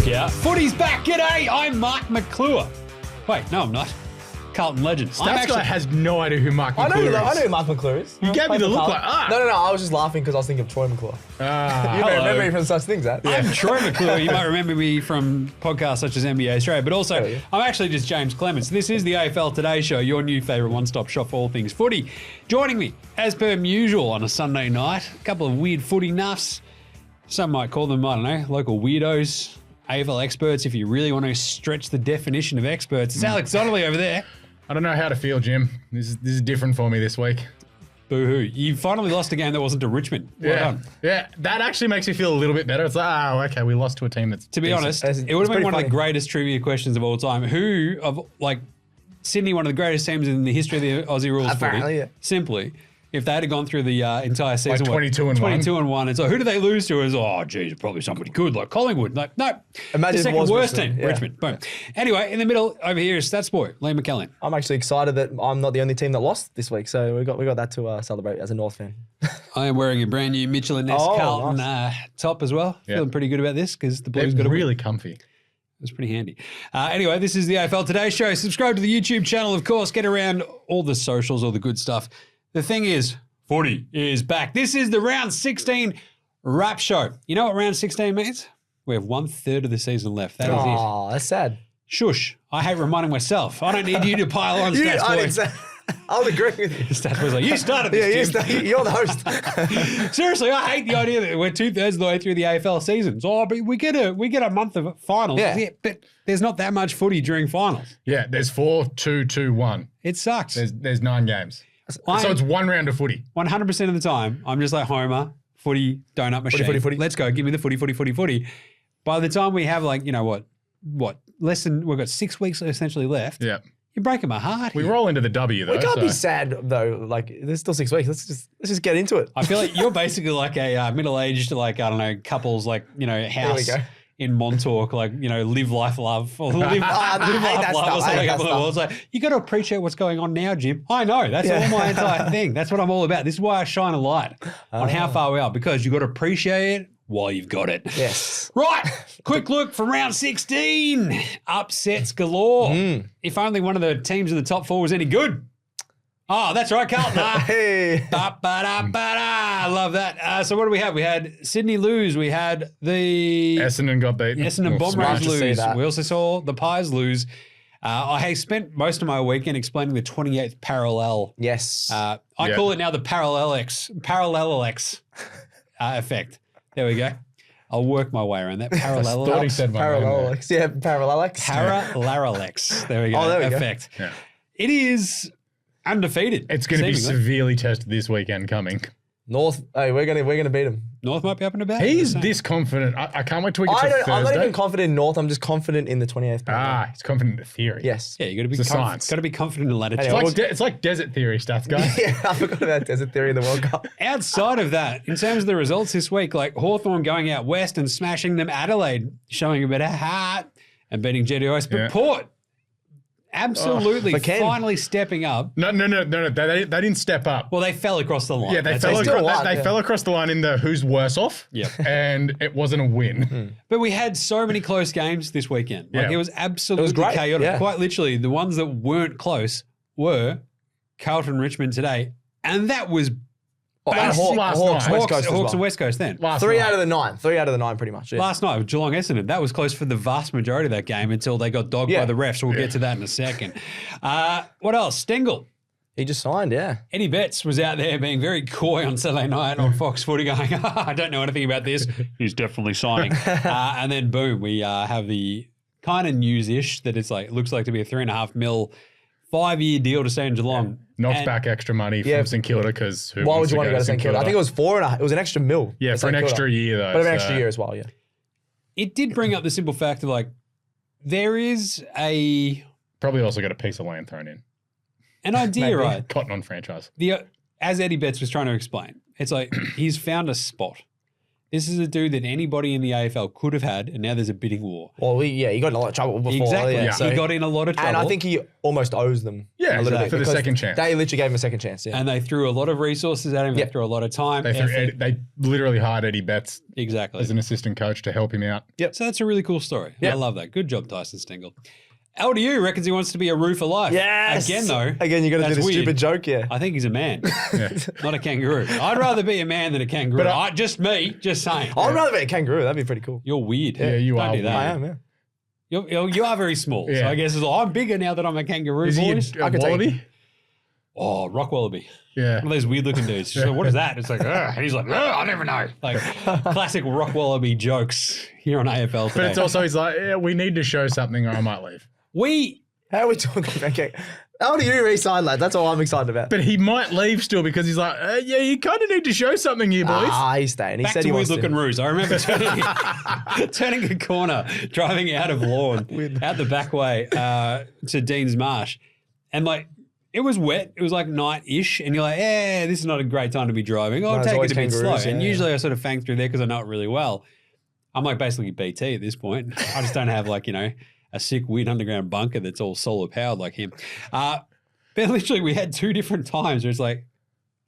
Look out. Footy's back. G'day. I'm Mark McClure. Wait, no, I'm not. Carlton legend. Stats guy has no idea who Mark McClure is. I know who Mark McClure is. You gave me the look like, No, I was just laughing because I was thinking of Troy McClure. You may remember me from such things, that. I'm Troy McClure. You might remember me from podcasts such as NBA Australia, but also I'm actually just Jaymz Clements. This is the AFL Today Show, your new favourite one-stop shop for all things footy. Joining me, as per usual, on a Sunday night, a couple of weird footy nuffs. Some might call them, I don't know, local weirdos, AFL experts, if you really want to stretch the definition of experts. It's Alex Donnelly over there. I don't know how to feel, Jim. This is different for me this week. Boo-hoo. You finally lost a game that wasn't to Richmond. Well done. Yeah, that actually makes me feel a little bit better. It's like, okay, we lost to a team that's To be decent. honest, it would have been one of the greatest trivia questions of all time. Who, of Sydney, one of the greatest teams in the history of the Aussie rules Apparently, footy, simply, if they had gone through the entire season, 22-1. 22-1, it's like, who do they lose to? It's, geez, probably somebody good, like Collingwood. Like, no. Imagine the second it was worst Richmond, team, Richmond. Boom. Anyway, in the middle over here is Stats Boy, Liam McAllion. I'm actually excited that I'm not the only team that lost this week, so we got that to celebrate as a North fan. I am wearing a brand new Mitchell and Ness Carlton top as well. Yeah. Feeling pretty good about this because the Blues They're got really comfy. It's pretty handy. Anyway, this is the AFL Today Show. Subscribe to the YouTube channel, of course. Get around all the socials, all the good stuff. The thing is, footy is back. This is the round 16 wrap show. You know what round 16 means? We have 1/3 of the season left. That is it. Oh, that's sad. Shush. I hate reminding myself. I don't need you to pile on, Stats Boy. I'll agree with you. Stats Boy's like, you started this, Jim. You're the host. Seriously, I hate the idea that we're 2/3 of the way through the AFL season. So, but we get a month of finals. Yeah. But there's not that much footy during finals. Yeah, there's 4, 2, 2, 1. It sucks. There's 9 games. So it's one round of footy. 100% of the time, I'm just like Homer, footy, donut machine. Footy. Let's go. Give me the footy. By the time we have less than, we've got 6 weeks essentially left. Yeah. You're breaking my heart. We here. roll into the W, though. We can't be sad, though. Like, there's still 6 weeks. Let's just get into it. I feel like you're basically like a middle-aged, couples, house in Montauk, live, life, love. Or live, life, love or something up on the wall. It's like, you got to appreciate what's going on now, Jim. I know. That's all my entire thing. That's what I'm all about. This is why I shine a light on how far we are, because you got to appreciate it while you've got it. Yes. Right. Quick look from round 16. Upsets galore. If only one of the teams in the top 4 was any good. Oh, that's right, Carlton. Hey. I love that. So what do we have? We had Sydney lose. We had the Essendon got beaten. Essendon Bombers lose. that. We also saw the Pies lose. I spent most of my weekend explaining the 28th parallel. Yes. I call it now the parallel X effect. There we go. I'll work my way around that. Parallel I thought he said my name there. Parallelex. Yeah, Parallelex. Parallelex. There we go. Oh, there we go. Effect. Yeah. It is undefeated. It's going to be seemingly. severely tested this weekend coming. North. Hey, we're gonna beat them. North might be up and about. He's this confident. I can't wait till we get to Thursday. I'm not even confident in North. I'm just confident in the 28th. He's confident in the theory. Yes. Yeah, you got to be It's a science. Got to be confident in latitude. Anyway, It's like desert theory, stats guy. Yeah, I forgot about desert theory in the World Cup. Outside of that, in terms of the results this week, like Hawthorn going out west and smashing them, Adelaide showing a bit of heart and beating GWS, but Port absolutely finally stepping up. No. They didn't step up. Well, they fell across the line. Yeah, they fell across the line in the who's worse off. Yep. And it wasn't a win. But we had so many close games this weekend. Like it was absolutely great. chaotic. Yeah. Quite literally, the ones that weren't close were Carlton, Richmond today, and that was Hawks, Hawks, West Coast as Hawks well. and West Coast then. Three out of the nine, pretty much. Yeah. Last night with Geelong Essendon, that was close for the vast majority of that game until they got dogged by the refs. We'll get to that in a second. What else? Stengel. He just signed, yeah. Eddie Betts was out there being very coy on Saturday night on Fox Footy going, I don't know anything about this. He's definitely signing. And then boom, we have the kind of news-ish that it's like, looks like to be a $3.5 million 5-year deal to stay in Geelong. Knocks back extra money from St Kilda because why would you want to go to St Kilda? I think it was 4.5. It was an extra $1 Yeah, for an extra year though. But an extra year as well, yeah. It did bring up the simple fact of like, there is probably also got a piece of land thrown in. An idea, right? Cotton on franchise. As Eddie Betts was trying to explain, it's like he's found a spot. This is a dude that anybody in the AFL could have had, and now there's a bidding war. Well, he got in a lot of trouble before. Exactly. Yeah. He got in a lot of trouble. And I think he almost owes them. Yeah, a little exactly. bit For the because second chance. They literally gave him a second chance. Yeah. And they threw a lot of resources at him. They threw a lot of time. They literally hired Eddie Betts Exactly. as an assistant coach to help him out. So that's a really cool story. Yep. I love that. Good job, Tyson Stengel. LDU reckons he wants to be a roof of life. Yes. Again, though. Again, you got to do that's this weird. stupid joke. Yeah. I think he's a man, Yeah. not a kangaroo. I'd rather be a man than a kangaroo. But Just me, just saying. I'd rather be a kangaroo. That'd be pretty cool. You're weird. Yeah, you Don't are do that. weird. I am. Yeah. You are very small. So Yeah. I guess it's like, I'm bigger now that I'm a kangaroo, Is he boys. a I could take wallaby? Oh, rock wallaby. Yeah. One of those weird looking dudes. She's like, what is that? It's like, ugh. And he's like, ugh, I never know. Like classic rock wallaby jokes here on AFL today. But it's also, he's like, yeah, we need to show something or I might leave. How are we talking? Okay. How do you re-sign, lad? That's all I'm excited about. But he might leave still because he's like, yeah, you kind of need to show something here, boys. He's staying. He Back said to he weird wants looking to. roos. I remember turning a corner, driving out of Lawn, out the back way to Dean's Marsh. And like, it was wet. It was like night-ish. And you're like, this is not a great time to be driving. I'll it's take it always a bit slow. kangaroos, And yeah. usually I sort of fang through there because I know it really well. I'm like basically BT at this point. I just don't have like, a sick, weird underground bunker that's all solar powered like him. But literally we had two different times where it's like,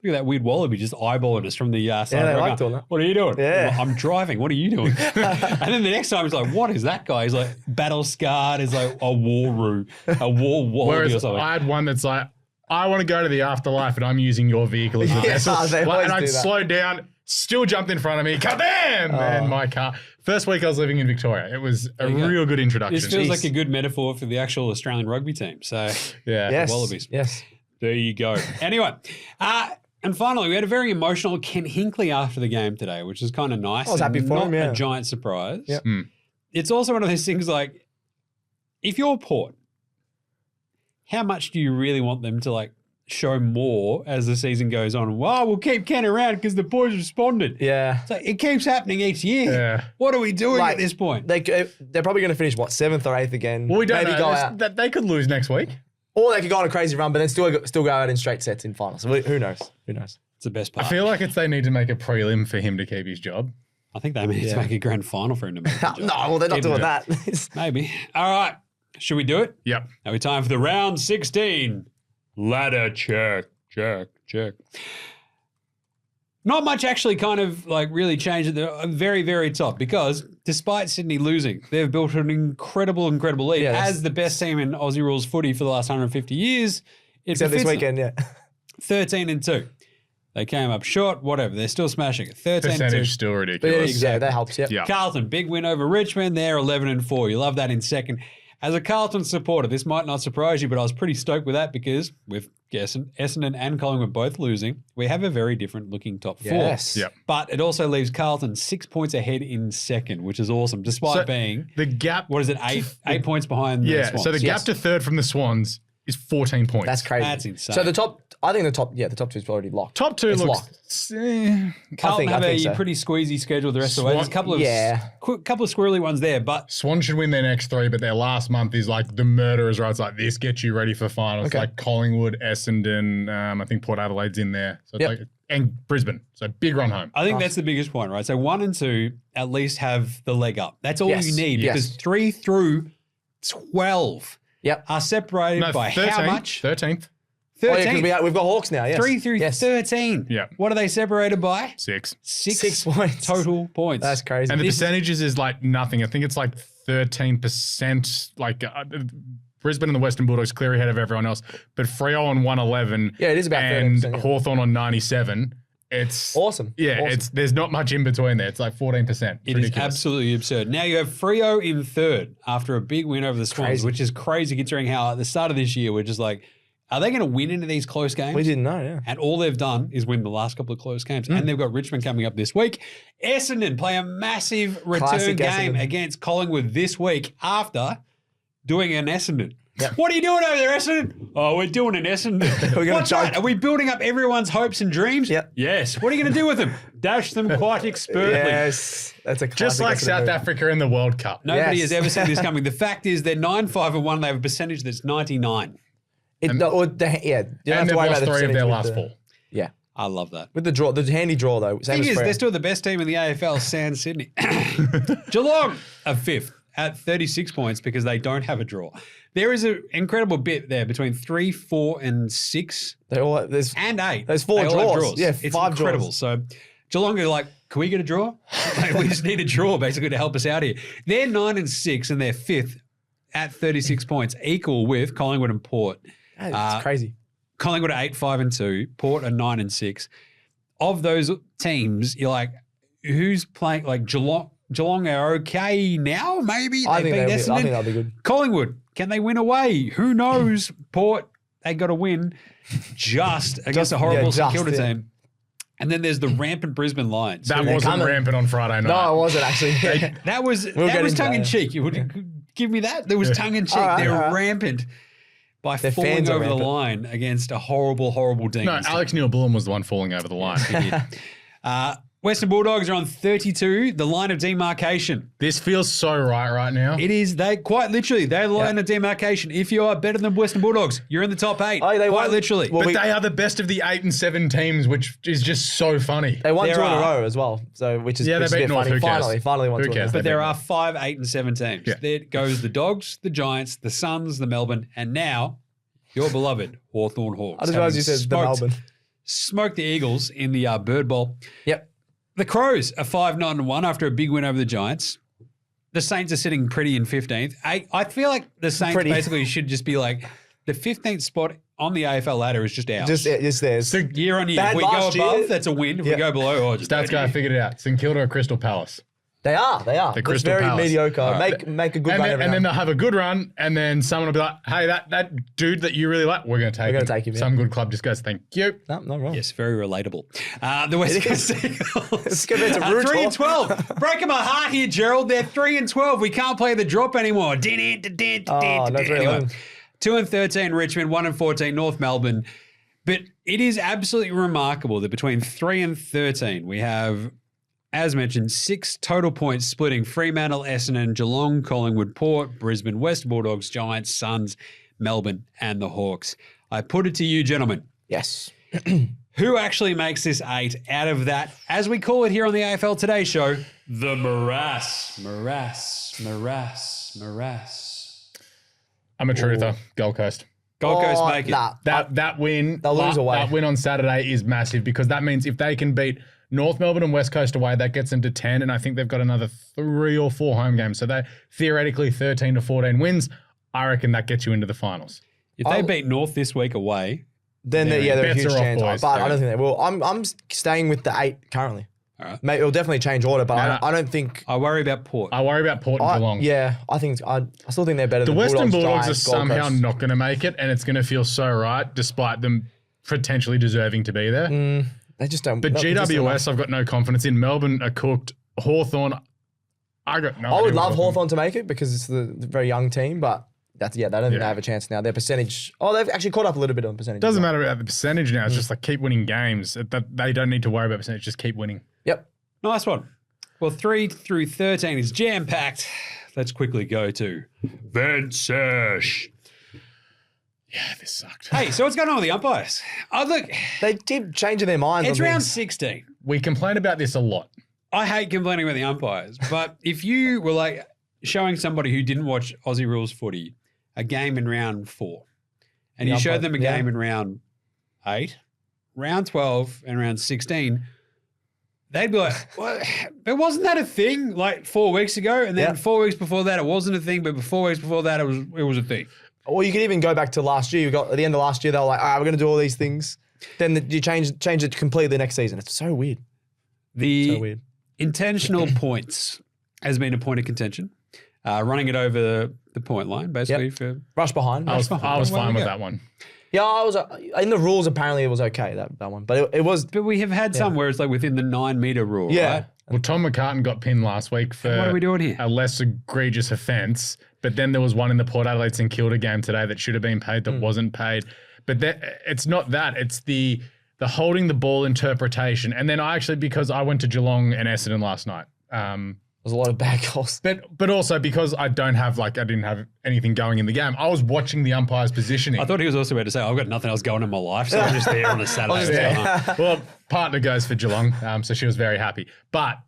look at that weird wallaby just eyeballing us from the side. they of the road. liked all that. What are you doing? Yeah. I'm driving. What are you doing? And then the next time he's like, what is that guy? He's like, battle scarred. He's like a war wallaby or Whereas something. I had one that's like, I want to go to the afterlife and I'm using your vehicle as a vessel. they and always I'd do that. slow down, still jumped in front of me, kabam! And my car. First week I was living in Victoria. It was a you go. real good introduction. This feels like a good metaphor for the actual Australian rugby team. So yeah. Yes. Wallabies. Yes. there you go. Anyway, and finally, we had a very emotional Ken Hinkley after the game today, which is kind of nice. I was happy and for not him, yeah. a giant surprise. Yep. It's also one of those things like, if you're Port, how much do you really want them to like show more as the season goes on? Well, we'll keep Ken around because the boys responded. Yeah. So it keeps happening each year. Yeah. What are we doing Like, at this point? They're probably going to finish, 7th or 8th again? Well, we don't Maybe know. go out. They could lose next week. Or they could go on a crazy run, but then still go out in straight sets in finals. So who knows? Who knows? It's the best I part. feel like they need to make a prelim for him to keep his job. I think they need to make a grand final for him to make the job. No, well, they're not doing that. Maybe. All right. Should we do it? Yep. Now we time for the round 16 ladder check. Not much actually kind of like really changed at the very, very top because despite Sydney losing, they've built an incredible lead as the best team in Aussie rules footy for the last 150 years. Except this weekend, yeah. 13-2. They came up short, whatever. They're still smashing it. 13-2. Percentage still But ridiculous. yeah, that helps, yeah. Yeah. Carlton, big win over Richmond. They're 11-4. You love that in second. As a Carlton supporter, this might not surprise you, but I was pretty stoked with that because with Essendon and Collingwood both losing, we have a very different looking top four. Yes. Yep. But it also leaves Carlton 6 points ahead in second, which is awesome, despite being, The gap. what is it, eight points behind the Yeah. Swans. So the gap to third from the Swans is 14 points. That's crazy. That's insane. So the top two is already locked. Top two It's looks. Carlton I have think a so. pretty squeezy schedule the rest of the way. There's a couple of, couple of squirrely ones there, but Swan should win their next three, but their last month is like the murderers, right? It's like this gets you ready for finals. Okay. Like Collingwood, Essendon, I think Port Adelaide's in there. So it's Yep. like, and Brisbane. So big run home. I think that's the biggest point, right? So 1 and 2 at least have the leg up. That's all Yes, you need yes. because 3 through 12 Yep. are separated No, by 13th, how much? 13th. 13. Oh, yeah, because we've got Hawks now, yes. 3 through yes. 13. Yeah. What are they separated by? 6. 6 points. total points. That's crazy. And the percentages is like nothing. I think it's like 13%. Like Brisbane and the Western Bulldogs clear ahead of everyone else. But Freo on 111. Yeah, it is about and 13%, yeah. Hawthorn on 97. It's Awesome. Yeah, Awesome. there's not much in between there. It's like 14%. It is absolutely absurd. Now you have Freo in third after a big win over the Swans, Crazy. which is crazy considering how at the start of this year we're just like, are they going to win into these close games? We didn't know, yeah. And all they've done is win the last couple of close games. And they've got Richmond coming up this week. Essendon play a massive return Classic game Essendon. against Collingwood this week after doing an Essendon. Yep. What are you doing over there, Essendon? Oh, we're doing an Essendon. We're gonna What's that? joke. Are we building up everyone's hopes and dreams? Yep. Yes. What are you going to do with them? Dash them quite expertly. Yes. That's a classic. Just like Essendon South move. Africa in the World Cup. Nobody Yes. has ever seen this coming. The fact is they're 9-5-1. They have a percentage that's 99. You don't And have they've to worry lost about the 3 of percentage their with last the- 4. Yeah. I love that. With the handy draw though. Same Thing as is, Freo. they're still the best team in the AFL, Sans Sydney. Geelong are 5th at 36 points because they don't have a draw. There is an incredible bit there between 3, 4, and 6 and 8. There's 4 They all have draws. Yeah, it's 5 incredible. draws. So Geelong are like, can we get a draw? We just need a draw basically to help us out here. They're 9 and 6 and they're 5th at 36 points, equal with Collingwood and Port. It's crazy. Collingwood are 8, 5, and 2. Port are 9 and 6. Of those teams, you're like, who's playing? Like Geelong are okay now, maybe? I think they'll be good. Collingwood, can they win away? Who knows? Port, they got to win just against a horrible St Kilda team. And then there's the rampant Brisbane Lions. That wasn't rampant on Friday night. No, it wasn't actually. That was tongue-in-cheek. You would give me that? There was tongue-in-cheek. They're rampant by falling over the line against a horrible, horrible team. No, Alex Neil-Bullen was the one falling over the line. He did. Western Bulldogs are on 32, the line of demarcation. This feels so right now. It is. They quite literally, they're the line of demarcation. If you are better than Western Bulldogs, you're in the top 8. They quite won. literally. But they are the best of the 8 and 7 teams, which is just so funny. They won 2 in a row as well, so which is they beat North. funny. Who cares? Finally won 2 in a row. But there are 5, 8, and 7 teams. Yeah. There goes the Dogs, the Giants, the Suns, the Melbourne, and now your beloved Hawthorn Hawks. I didn't realize you said the Melbourne. Smoked the Eagles in the Bird Bowl. Yep. The Crows are 5-9-1 after a big win over the Giants. The Saints are sitting pretty in 15th. I feel like the Saints basically should just be like the 15th spot on the AFL ladder is just ours. Just theirs. So year on year. If we go above, that's a win. If we go below, just Stats guy figured it out. St Kilda or Crystal Palace. They are. The Crystal very Palace. mediocre. Right. Make a good run every and then now. they'll have a good run, and then someone will be like, hey, that dude that you really like, we're going to take him. We're gonna take him, yeah. Some good club just goes, thank you. No, not wrong. Yes, very relatable. The West Coast Eagles. It's good. It's a rude 3 and 12. Breaking my heart here, Gerald. They're 3 and 12. We can't play the drop anymore. No, 3 Anyway, 2 and 13 Richmond, 1 and 14 North Melbourne. But it is absolutely remarkable that between 3 and 13 we have, as mentioned, 6 total points splitting Fremantle, Essendon, Geelong, Collingwood, Port, Brisbane, West Bulldogs, Giants, Suns, Melbourne, and the Hawks. I put it to you, gentlemen. Yes. Who actually makes this 8 out of that, as we call it here on the AFL Today Show, the morass. I'm a truther. Gold Coast. Gold Coast make it. Nah. That win, They'll lose away. That win on Saturday is massive because that means if they can beat North Melbourne and West Coast away, that gets them to 10, and I think they've got another 3 or 4 home games. So they're theoretically 13 to 14 wins. I reckon that gets you into the finals. If they beat North this week away, Then they're a bets huge are off, chance. boys. But I don't think they will. I'm staying with the 8 currently. All right. Mate, it'll definitely change order, but Nah. I don't think. I worry about Port. I worry about Port and Geelong. Yeah, I still think they're better The than Western Bulldogs Giants, are Gold somehow Coast. not going to make it, and it's going to feel so right, despite them potentially deserving to be there. They just don't. But GWS, I've got no confidence in. Melbourne are cooked. Hawthorn, I got no. I would idea love what Hawthorn to make it because it's the very young team, but they don't think they have a chance now. Their percentage. Oh, they've actually caught up a little bit on percentage. Doesn't matter about the percentage now. It's just like keep winning games. They don't need to worry about percentage. Just keep winning. Yep. Nice one. Well, 3 through 13 is jam-packed. Let's quickly go to Sesh. Yeah, this sucked. Hey, so what's going on with the umpires? Oh, look, They keep changing their minds. it's on round things. 16. We complain about this a lot. I hate complaining about the umpires, but if you were like showing somebody who didn't watch Aussie Rules footy a game in round 4, and you showed them a game in round 8, round 12, and round 16, they'd be like, well, but wasn't that a thing like 4 weeks ago? And then 4 weeks before that, it wasn't a thing, but 4 weeks before that, it was a thing. Or you could even go back to last year. You got at the end of last year, they were like, all right, we're going to do all these things. Then you change it completely next season. It's so weird. The intentional points has been a point of contention. Running it over the point line, basically. For Rush behind. I was fine with that one. Yeah, I was in the rules. Apparently, it was okay that one, but it was. But we have had some where it's like within the 9 meter rule, right? Well, Tom McCartan got pinned last week for What are we doing here? a less egregious offence, but then there was one in the Port Adelaide St Kilda game today that should have been paid that wasn't paid. But it's not that. It's the holding the ball interpretation. And then because I went to Geelong and Essendon last night, There's a lot of bad calls. But also because I didn't have anything going in the game, I was watching the umpire's positioning. I thought he was also about to say, I've got nothing else going in my life, so I'm just there on a Saturday. Well, partner goes for Geelong, so she was very happy. But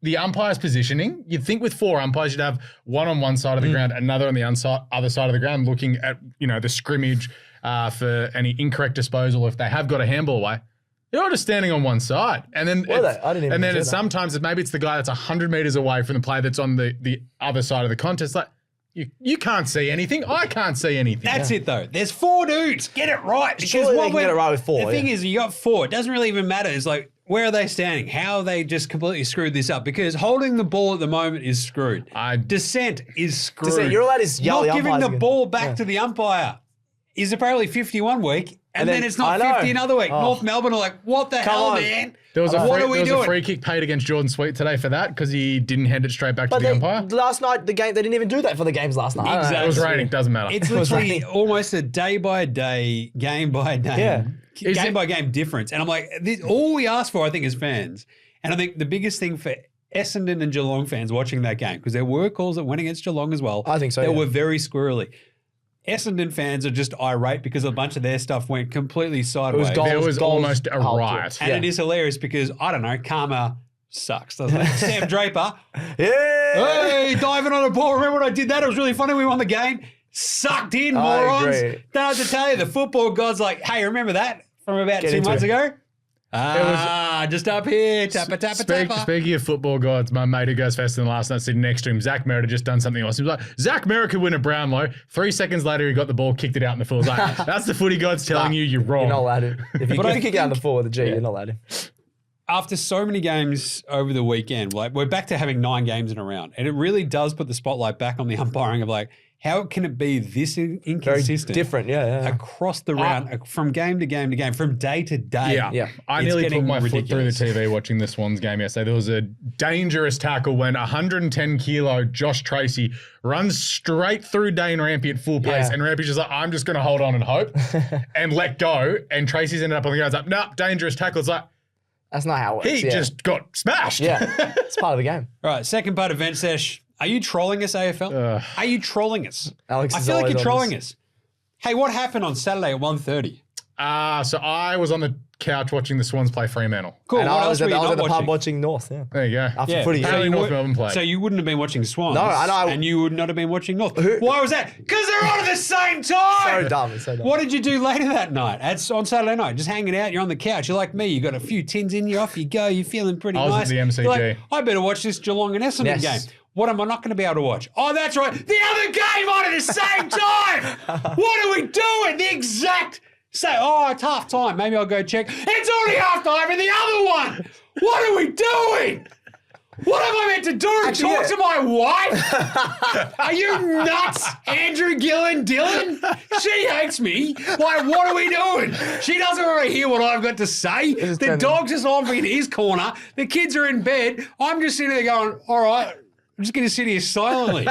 the umpire's positioning, you'd think with 4 umpires, you'd have one on one side of the ground, another on the other side of the ground, looking at the scrimmage for any incorrect disposal if they have got a handball away. They're all just standing on one side. And then sometimes maybe it's the guy that's 100 metres away from the player that's on the other side of the contest. Like, you can't see anything. I can't see anything. That's it, though. There's 4 dudes. Get it right. Surely they can get it right with 4. The thing is, you got 4. It doesn't really even matter. It's like, where are they standing? How have they just completely screwed this up? Because holding the ball at the moment is screwed. Descent is screwed. Descent, you're allowed to yell Not giving the ball back to the umpire is apparently 51 week. And then it's not 50 another week. North Melbourne are like, what the hell, man? There was a free kick paid against Jordan Sweet today for that because he didn't hand it straight back to the umpire. Last night, the game, they didn't even do that for the games last night. Exactly. It was raining. Doesn't matter. It's literally almost a day-by-day, game-by-day, game-by-game difference. And I'm like, all we ask for, I think, as fans, and I think the biggest thing for Essendon and Geelong fans watching that game, because there were calls that went against Geelong as well. I think so, They were very squirrely. Essendon fans are just irate because a bunch of their stuff went completely sideways. There was almost a riot. And it is hilarious because, I don't know, karma sucks, doesn't it? Sam Draper. Hey, diving on a ball. Remember when I did that? It was really funny. We won the game. Sucked in, morons. Don't have to tell you. The football god's like, hey, remember that from about 2 months ago? Just up here, tappa. Speaking of football gods, my mate who goes faster than last night sitting next to him, Zach Merritt, had just done something else. He was like, Zach Merritt could win a Brownlow. 3 seconds later, he got the ball, kicked it out in the full. Like, that's the footy gods telling you you're wrong. You're not allowed to. If you kick it out in the full with a G, you're not allowed to. After so many games over the weekend, like we're back to having 9 games in a round. And it really does put the spotlight back on the umpiring of like, how can it be this inconsistent? Very different, across the round, from game to game to game, from day to day. Yeah. I nearly put my foot through the TV watching the Swans game yesterday. There was a dangerous tackle when 110-kilo Josh Tracy runs straight through Dane Rampy at full pace, and Rampy's just like, I'm just going to hold on and hope and let go. And Tracy's ended up on the ground. It's like, nah, dangerous tackle. It's like, that's not how it works. He just got smashed. Yeah, it's part of the game. Right, second part of event sesh. Are you trolling us, AFL? Are you trolling us? Alex, I feel like you're trolling us. Hey, what happened on Saturday at 1:30? So I was on the couch watching the Swans play Fremantle. Cool. And what I was else were you at not the watching? pub watching North. Yeah. There you go. After footy. Apparently North Melbourne played. So you wouldn't have been watching Swans. No, I know. And you would not have been watching North. Why was that? Because they're on at the same time. So dumb. It's so dumb. What did you do later that night? On Saturday night, just hanging out. You're on the couch. You're like me. You got a few tins in you. Off you go. You're feeling pretty nice. I was at the MCG. You're like, I better watch this Geelong and Essendon game. What am I not going to be able to watch? Oh, that's right. The other game on at the same time. What are we doing? The exact same. Oh, it's half time. Maybe I'll go check. It's already half time in the other one. What are we doing? What am I meant to do? Talk to my wife? Are you nuts, Andrew Gillen Dillon? She hates me. Like, what are we doing? She doesn't want to hear what I've got to say. The dog's just on in his corner. The kids are in bed. I'm just sitting there going, all right, I'm just going to sit here silently.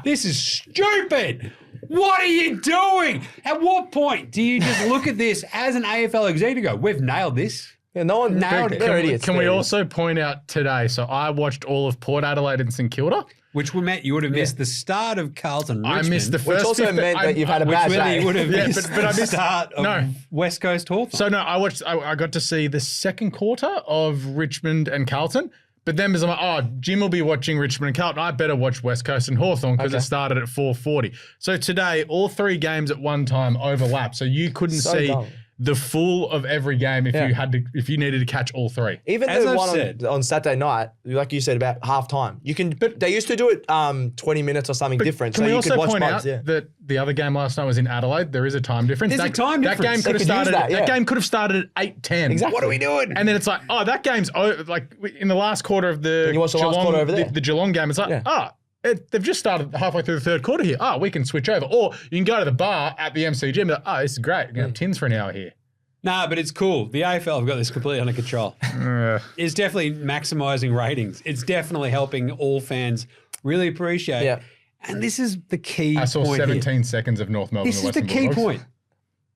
This is stupid. What are you doing? At what point do you just look at this as an AFL executive and go, we've nailed this? Yeah, no one nailed it. Can we also point out today, so I watched all of Port Adelaide and St Kilda. Which would meant you would have missed the start of Carlton Richmond. I missed the first. Which also meant that you've had a bad day. You would have missed the start of West Coast Hawthorn. So no, I got to see the second quarter of Richmond and Carlton. But then I'm like, Jim will be watching Richmond and Carlton. I better watch West Coast and Hawthorn because it started at 4:40. So today, all 3 games at one time overlap. So you couldn't see the full of every game if you needed to catch all 3. Even the one on Saturday night, like you said, about half time. But they used to do it 20 minutes or something different. Can so we you also could watch point out that the other game last night was in Adelaide? There is a time difference. There's a time difference. That game could have started at 8:10. Exactly. What are we doing? And then it's like, that game's like in the last quarter of the Geelong game. It's like, they've just started halfway through the third quarter here. We can switch over. Or you can go to the bar at the MCG and be like, this is great. We're going to have tins for an hour here. Nah, but it's cool. The AFL have got this completely under control. It's definitely maximising ratings. It's definitely helping all fans really appreciate. Yeah. And this is the key point. I saw 17 seconds of North Melbourne. This is the key point.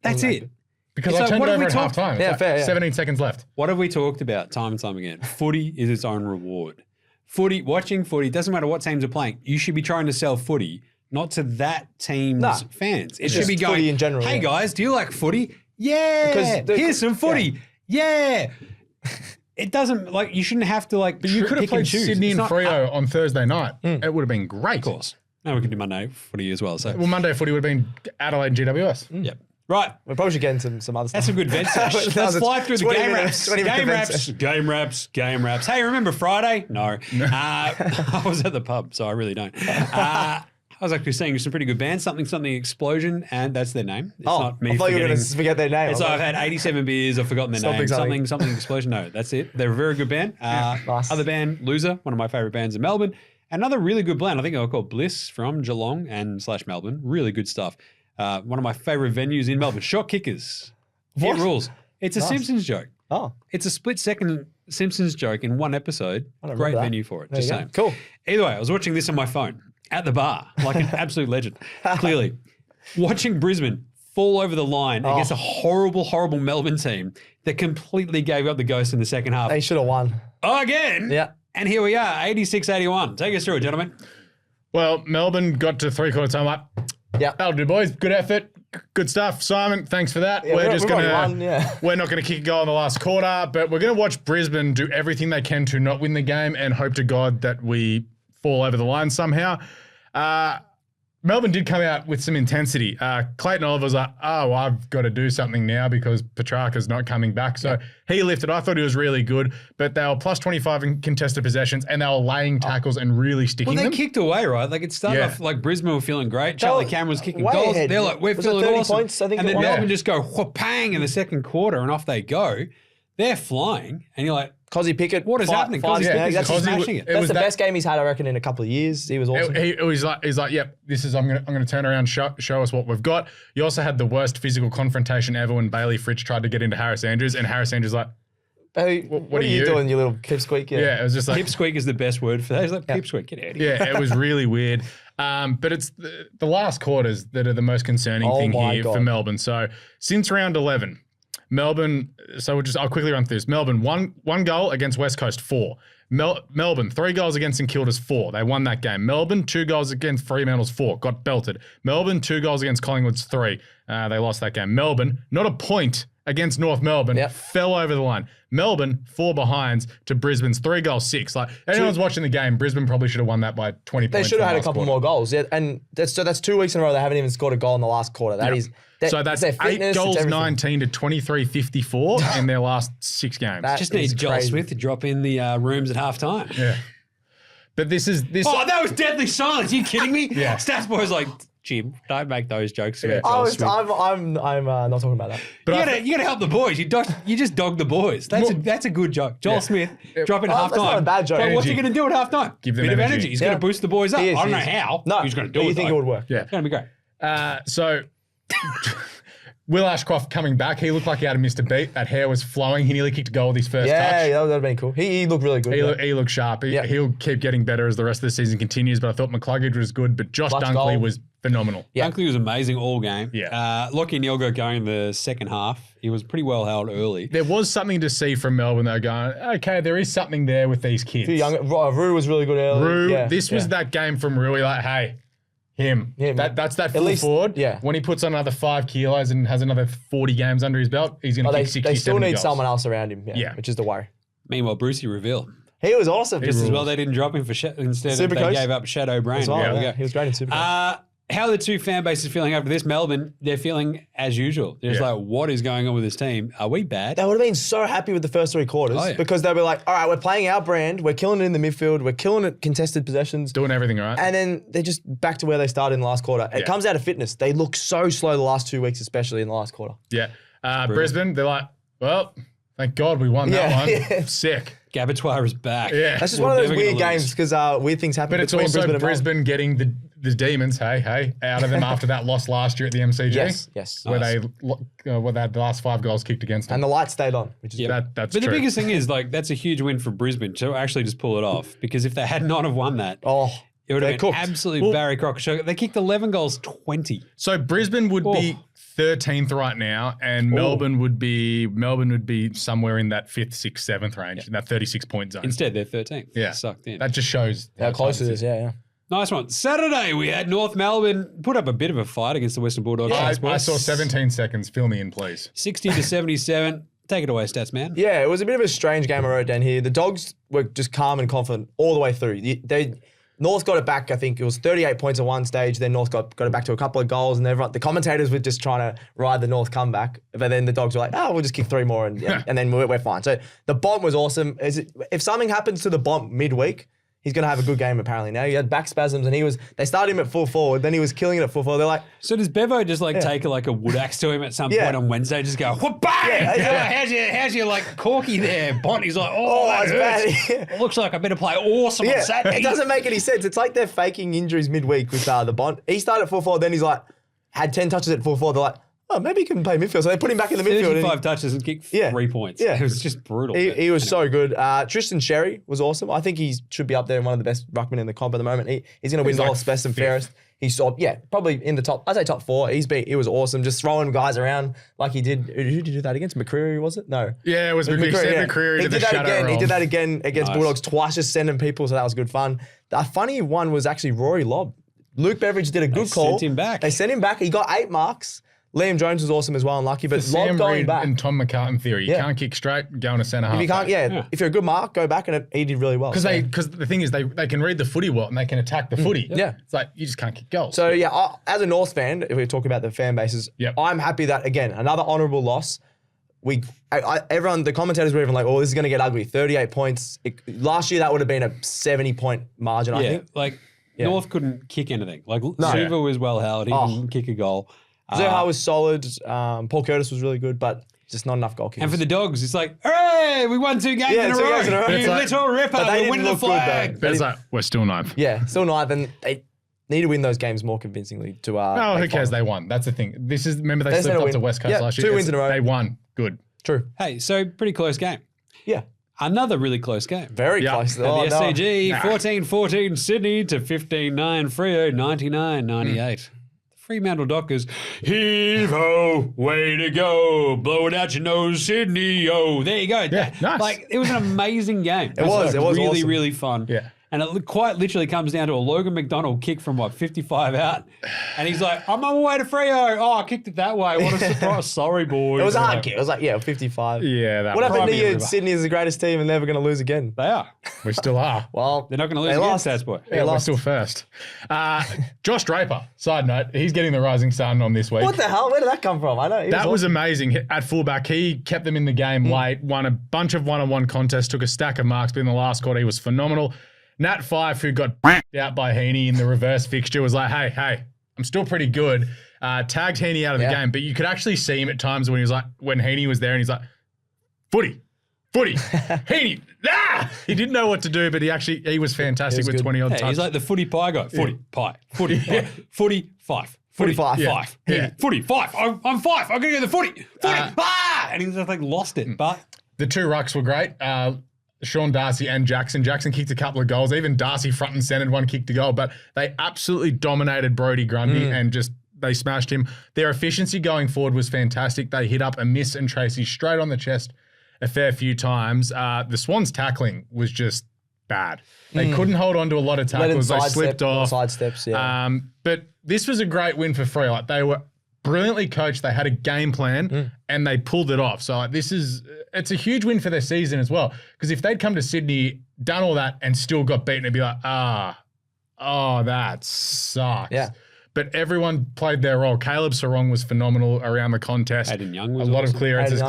That's it. Because I turned it over at half time. Yeah, fair. 17 seconds left. What have we talked about time and time again? Footy is its own reward. footy, watching footy, doesn't matter what teams are playing. You should be trying to sell footy, not to that team's fans. It should be going, footy in general, hey guys, do you like footy? Yeah. Here's some footy. Yeah. It doesn't, like, you shouldn't have to, like, But you could have played Sydney and Freo on Thursday night. It would have been great. Of course. No, we can do Monday footy as well. So, Well, Monday footy would have been Adelaide and GWS. Yep. Right. We probably should get into some other stuff. That's some good vent sesh. Let's fly through the 20 game minutes, wraps. 20 minute Game vent wraps. sesh. Game wraps. Hey, remember Friday? No. I was at the pub, so I really don't. I was actually seeing some pretty good bands, something Explosion, and that's their name. It's not me I thought you were forgetting. going to forget their name. It's like I've had 87 beers, I've forgotten their name. Something Explosion. No, that's it. They're a very good band. Nice. Other band, Loser, one of my favourite bands in Melbourne. Another really good band, I think they were called Bliss from Geelong and / Melbourne. Really good stuff. One of my favourite venues in Melbourne, Shot Kickers. What? It rules. It's a Simpsons joke. Oh. It's a split-second Simpsons joke in one episode. I don't Great remember that. venue for it, There just you go. saying. Cool. Either way, I was watching this on my phone at the bar, like an absolute legend, clearly. Watching Brisbane fall over the line against a horrible, horrible Melbourne team that completely gave up the ghost in the second half. They should have won. Again? Yeah. And here we are, 86-81. Take us through it, gentlemen. Well, Melbourne got to three-quarter time up. Yeah. That'll do, boys. Good effort. Good stuff. Simon, thanks for that. Yeah, we're we've already won, yeah. We're not going to kick a goal in the last quarter, but we're going to watch Brisbane do everything they can to not win the game and hope to God that we fall over the line somehow. Melbourne did come out with some intensity. Clayton Oliver's like, oh, I've got to do something now because Petrarca's not coming back. So he lifted. I thought he was really good, but they were plus 25 in contested possessions and they were laying tackles and really sticking Well, they them. kicked away, right? Like it started off like Brisbane were feeling great. Charlie Cameron was kicking way goals. ahead. They're like, we're Was it feeling 30 awesome. points, I think and it then was? Melbourne just go bang in the second quarter and off they go. They're flying. And you're like, Cozzy Pickett. what is happening? Five Cozzy snags. Pickett's That's, smashing it. that's the best game he's had, I reckon, in a couple of years. He was awesome. He's like, yep, this is. I'm gonna turn around, show us what we've got. You also had the worst physical confrontation ever when Bailey Fritsch tried to get into Harris Andrews, and Harris Andrews like, Hey, what are you doing, you little pipsqueak? yeah, it was just like Pipsqueak is the best word for that. He's like, pipsqueak, get out of here. yeah, it was really weird. But it's the last quarters that are the most concerning thing here for Melbourne. So since round 11, Melbourne, I'll quickly run through this. Melbourne, one goal against West Coast, 4. Melbourne, 3 goals against St Kilda's, 4. They won that game. Melbourne, 2 goals against Fremantle's, 4. Got belted. Melbourne, 2 goals against Collingwood's, 3. They lost that game. Melbourne, not a point against North Melbourne, fell over the line. Melbourne, 4 behinds to Brisbane's 3 goals, 6. Like, anyone's watching the game, Brisbane probably should have won that by 20 points. They should have had a couple more goals. Yeah, and that's 2 weeks in a row they haven't even scored a goal in the last quarter. So that's 8 goals, 19 to 23-54 in their last 6 games. Just need Joel Smith to drop in the rooms at halftime. Yeah. But this. Oh, that was deadly silence. Are you kidding me? Yeah. Stats boy's like, Jim, don't make those jokes. Yeah. I'm not talking about that. But you gotta help the boys. You just dog the boys. That's a good joke. Joel Smith, drop in halftime. That's not a bad joke. But what's he gonna do at halftime? Give them bit of energy. energy. He's gonna boost the boys up. I don't know how. No, he's gonna do it. You think it would work? Yeah. It's gonna be great. So Will Ashcroft coming back, he looked like he had missed a beat. That hair was flowing. He nearly kicked a goal with his first touch. Yeah, that would have been cool. He looked really good. He looked sharp. He'll keep getting better as the rest of the season continues, but I thought McCluggage was good, but Josh Dunkley was phenomenal. Yeah. Dunkley was amazing all game. Yeah. Lockie Neal got going in the second half. He was pretty well held early. There was something to see from Melbourne. They were going, okay, there is something there with these kids. Rue was really good early. Rue, this was that game from Rue. Like, hey, him. That's that full forward. Yeah. When he puts on another 5 kilos and has another 40 games under his belt, he's going to kick 60, They still 70 need goals. someone else around him, which is the worry. Meanwhile, Brucey revealed. He was awesome. Just as well they didn't drop him for instead they Supercoach. gave up Shadow Brain. Well, There we go. He was great in Supercoach. How are the two fan bases feeling after this? Melbourne, they're feeling as usual. They're just like, what is going on with this team? Are we bad? They would have been so happy with the first 3 quarters because they were like, all right, we're playing our brand. We're killing it in the midfield. We're killing it contested possessions. Doing everything right. And then they're just back to where they started in the last quarter. It comes out of fitness. They look so slow the last 2 weeks, especially in the last quarter. Yeah. Brisbane, they're like, well, thank God we won that one. Yeah. Sick. Gabotoir is back. Yeah. That's just one of those weird games because weird things happen But it's between also Brisbane and getting the Demons, hey, out of them after that loss last year at the MCG. Yes. Where they had the last 5 goals kicked against them. And the lights stayed on, which is that's But true. the biggest thing is, like, that's a huge win for Brisbane to actually just pull it off. Because if they had not have won that, it would have been absolutely Barry Crocker show. They kicked 11 goals, 20. So Brisbane would be 13th right now, and Melbourne would be somewhere in that 5th, 6th, 7th range, in that 36-point zone. Instead, they're 13th. Yeah. Sucked in. That just shows How close it is, yeah. Nice one. Saturday, we had North Melbourne put up a bit of a fight against the Western Bulldogs. I saw 17 seconds. Fill me in, please. 60-77. Take it away, stats man. Yeah, it was a bit of a strange game I wrote down here. The Dogs were just calm and confident all the way through. North got it back, I think it was 38 points at one stage, then North got it back to a couple of goals, and the commentators were just trying to ride the North comeback, but then the Dogs were like, we'll just kick 3 more and then we're fine. So the Bomb was awesome. If something happens to the Bomb midweek, he's going to have a good game apparently now. He had back spasms and they started him at full forward, then he was killing it at full forward. They're like... So does Bevo just take a wood axe to him at some point on Wednesday, just go, bang! How's your corky there, Bont? He's like, that hurts. It looks like I better play awesome on Saturday. It doesn't make any sense. It's like they're faking injuries midweek with the Bont. He started at full forward, then he's like, had 10 touches at full forward. They're like, maybe he can play midfield. So they put him back in the midfield. 35 touches and kicked 3 points. Yeah. It was just brutal. He was so good. Tristan Sherry was awesome. I think he should be up there, one of the best ruckmen in the comp at the moment. He's going to win the North's best and fairest. He's probably in the top, I'd say top 4. He was awesome, just throwing guys around like he did. Who did you do that against? McCreary, was it? No. Yeah, it was McCreary. He did that again. He did that again against Bulldogs twice, just sending people, so that was good fun. The funny one was actually Rory Lobb. Luke Beveridge did a good call. They sent him back. He got 8 marks. Liam Jones was awesome as well, unlucky, but Lobb going back. And Tom McCartan theory. You can't kick straight, go on a centre half. If you can't, if you're a good mark, go back, and he did really well. Because the thing is, they can read the footy well and they can attack the footy. Yeah. It's like, you just can't kick goals. So, as a North fan, if we're talking about the fan bases, I'm happy that, again, another honourable loss. The commentators were even like, this is going to get ugly. 38 points. Last year, that would have been a 70-point margin, I think. North couldn't kick anything. Suva was well held. He didn't kick a goal. Zaha was solid. Paul Curtis was really good, but just not enough goal kickers. And for the Dogs, it's like, hooray, we won 2 games in a row. You little ripper, we're winning the flag. But it's like, we're still 9th. Yeah, still 9th, and they need to win those games more convincingly to... who cares? They won. That's the thing. Remember they slipped up to West Coast last year? 2 wins in a row. They won. Good. True. Hey, so pretty close game. Yeah. Another really close game. Very close. The SCG, 14-14 Sydney to 15-9 Freo, 99-98. Fremantle Dockers, heave-ho, way to go, blow it out your nose, Sydney, there you go. Yeah, nice. It was an amazing game. It was really, awesome. really fun. Yeah. And it quite literally comes down to a Logan McDonald kick from 55 out. And he's like, I'm on my way to Freo. I kicked it that way. What a surprise. Sorry, boys. It was a hard kick. It was 55. Yeah. What happened to you? Sydney is the greatest team and never going to lose again. They are. We still are. Well, they're not going to lose again, Stats Boy. Yeah, we're still first. Josh Draper, side note, he's getting the Rising Sun on this week. What the hell? Where did that come from? I know. That was amazing. At fullback, he kept them in the game late, won a bunch of one-on-one contests, took a stack of marks, but in the last quarter, he was phenomenal. Nat Fife, who got out by Heaney in the reverse fixture, was like, hey, I'm still pretty good. Tagged Heaney out of the game, but you could actually see him at times when Heaney was there and he's like, footy, Heaney, He didn't know what to do, but he was fantastic with 20-odd touches. He's like the footy pie guy. Footy, pie, footy, pie, footy, Fife. Footy, Fife. Fife. Yeah. Footy, Fife. I'm Fife. I'm going to get the footy. And he's just lost it. But the 2 rucks were great. Sean Darcy and Jackson. Jackson kicked a couple of goals. Even Darcy front and centered one kicked a goal, but they absolutely dominated Brodie Grundy and they smashed him. Their efficiency going forward was fantastic. They hit up a miss and Tracy straight on the chest a fair few times. The Swans tackling was just bad. They couldn't hold on to a lot of tackles. They slipped off. Side steps, yeah. But this was a great win for Freo. They were brilliantly coached. They had a game plan and they pulled it off. So it's a huge win for their season as well. Because if they'd come to Sydney, done all that and still got beaten, it'd be like, that sucks. Yeah. But everyone played their role. Caleb Sarong was phenomenal around the contest. Hayden Young was a lot awesome. of clearances.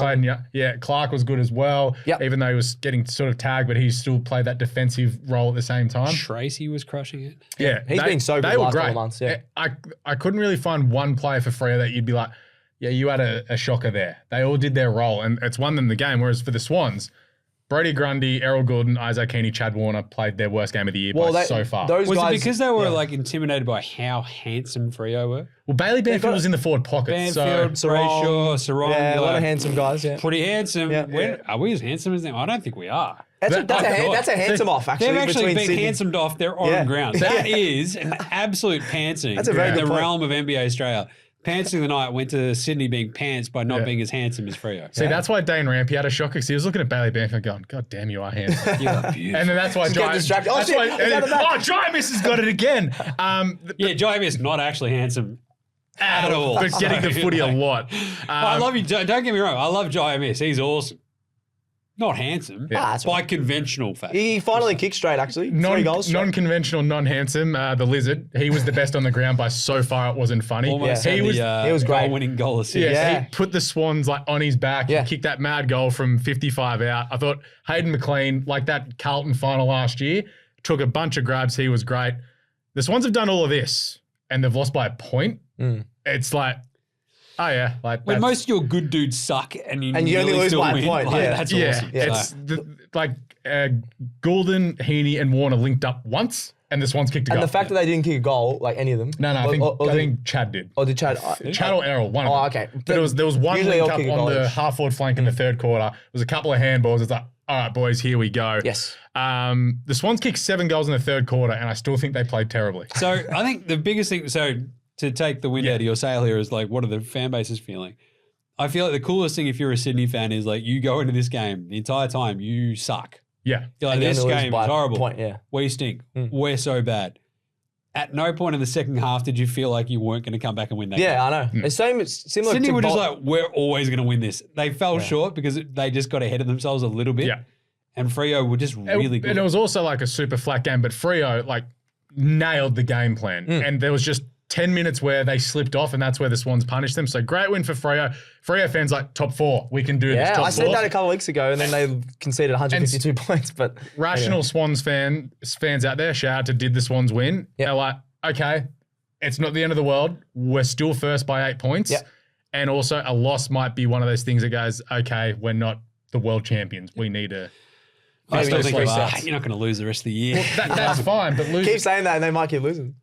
Clark was good as well. Yep. Even though he was getting sort of tagged, but he still played that defensive role at the same time. Tracy was crushing it. Yeah. He's been so good they the were last great. couple of months. Yeah. I couldn't really find one player for Freo that you'd be like, yeah, you had a shocker there. They all did their role, and it's won them the game. Whereas for the Swans, Brodie Grundy, Errol Gordon, Isaac Heaney, Chad Warner played their worst game of the year so far. Was it because they were intimidated by how handsome Freo were? Well, Bailey Banfield was in the forward pocket. Banfield, Brayshaw, Sarong. Yeah, a lot of handsome guys, Pretty handsome. Yeah. Are we as handsome as them? I don't think we are. That's a handsome off, actually. They've actually been Sydney. handsomed off their own ground. That is an absolute pantsing. That's a very in good the point. realm of NBA Australia. Pants of the night went to Sydney being pants by not being as handsome as Freo. See, that's why Dane Rampey had a shocker because he was looking at Bailey Bamford going, God damn, you are handsome. You are beautiful. And then that's why distracted. Jaymz has got it again. Jaymz is not actually handsome at all. But getting the footy a lot. I love you. Don't get me wrong. I love Jaymz. He's awesome. Not handsome. By conventional fact. He finally kicked straight, actually. 3 goals straight. Non-conventional, non-handsome. The Lizard. He was the best on the ground by so far it wasn't funny. Almost he was great. Winning goal assist. He put the Swans like on his back. He kicked that mad goal from 55 out. I thought Hayden McLean, like that Carlton final last year, took a bunch of grabs. He was great. The Swans have done all of this and they've lost by a point. It's like, oh yeah, like when most of your good dudes suck and you only lose still by win, a point. like, that's awesome. It's like Goulden, Heaney, and Warner linked up once, and the Swans kicked a goal. And the fact that they didn't kick a goal, like any of them. No, I think Chad did. Or did Chad? Chad or Errol, one of them. Okay. But there was one Usually link they'll up kick a on goal the each. half-forward flank in the third quarter. There was a couple of handballs. It's like, all right, boys, here we go. Yes. The Swans kicked 7 goals in the third quarter, and I still think they played terribly. So I think the biggest thing, to take the wind out of your sail here is like, what are the fan bases feeling? I feel like the coolest thing if you're a Sydney fan is like you go into this game the entire time you suck. Yeah. You're like, this game is horrible. Point, We stink. We're so bad. At no point in the second half did you feel like you weren't going to come back and win that game. I know. It's similar Sydney to were just like, we're always going to win this. They fell short because they just got ahead of themselves a little bit. Yeah. And Freo were just really good. And it was also like a super flat game, but Freo like nailed the game plan. And there was just 10 minutes where they slipped off, and that's where the Swans punished them. So great win for Freo. Freo fans like top 4. We can do this. Yeah, I said that a couple of weeks ago, and then they conceded 152 points. But rational Swans fans out there, shout out to Did the Swans Win? They're like, okay, it's not the end of the world. We're still first by 8 points. And also a loss might be one of those things that goes, okay, we're not the world champions. We need to... I still think you're not going to lose the rest of the year. Well, that's fine, but lose... Keep saying that, and they might keep losing.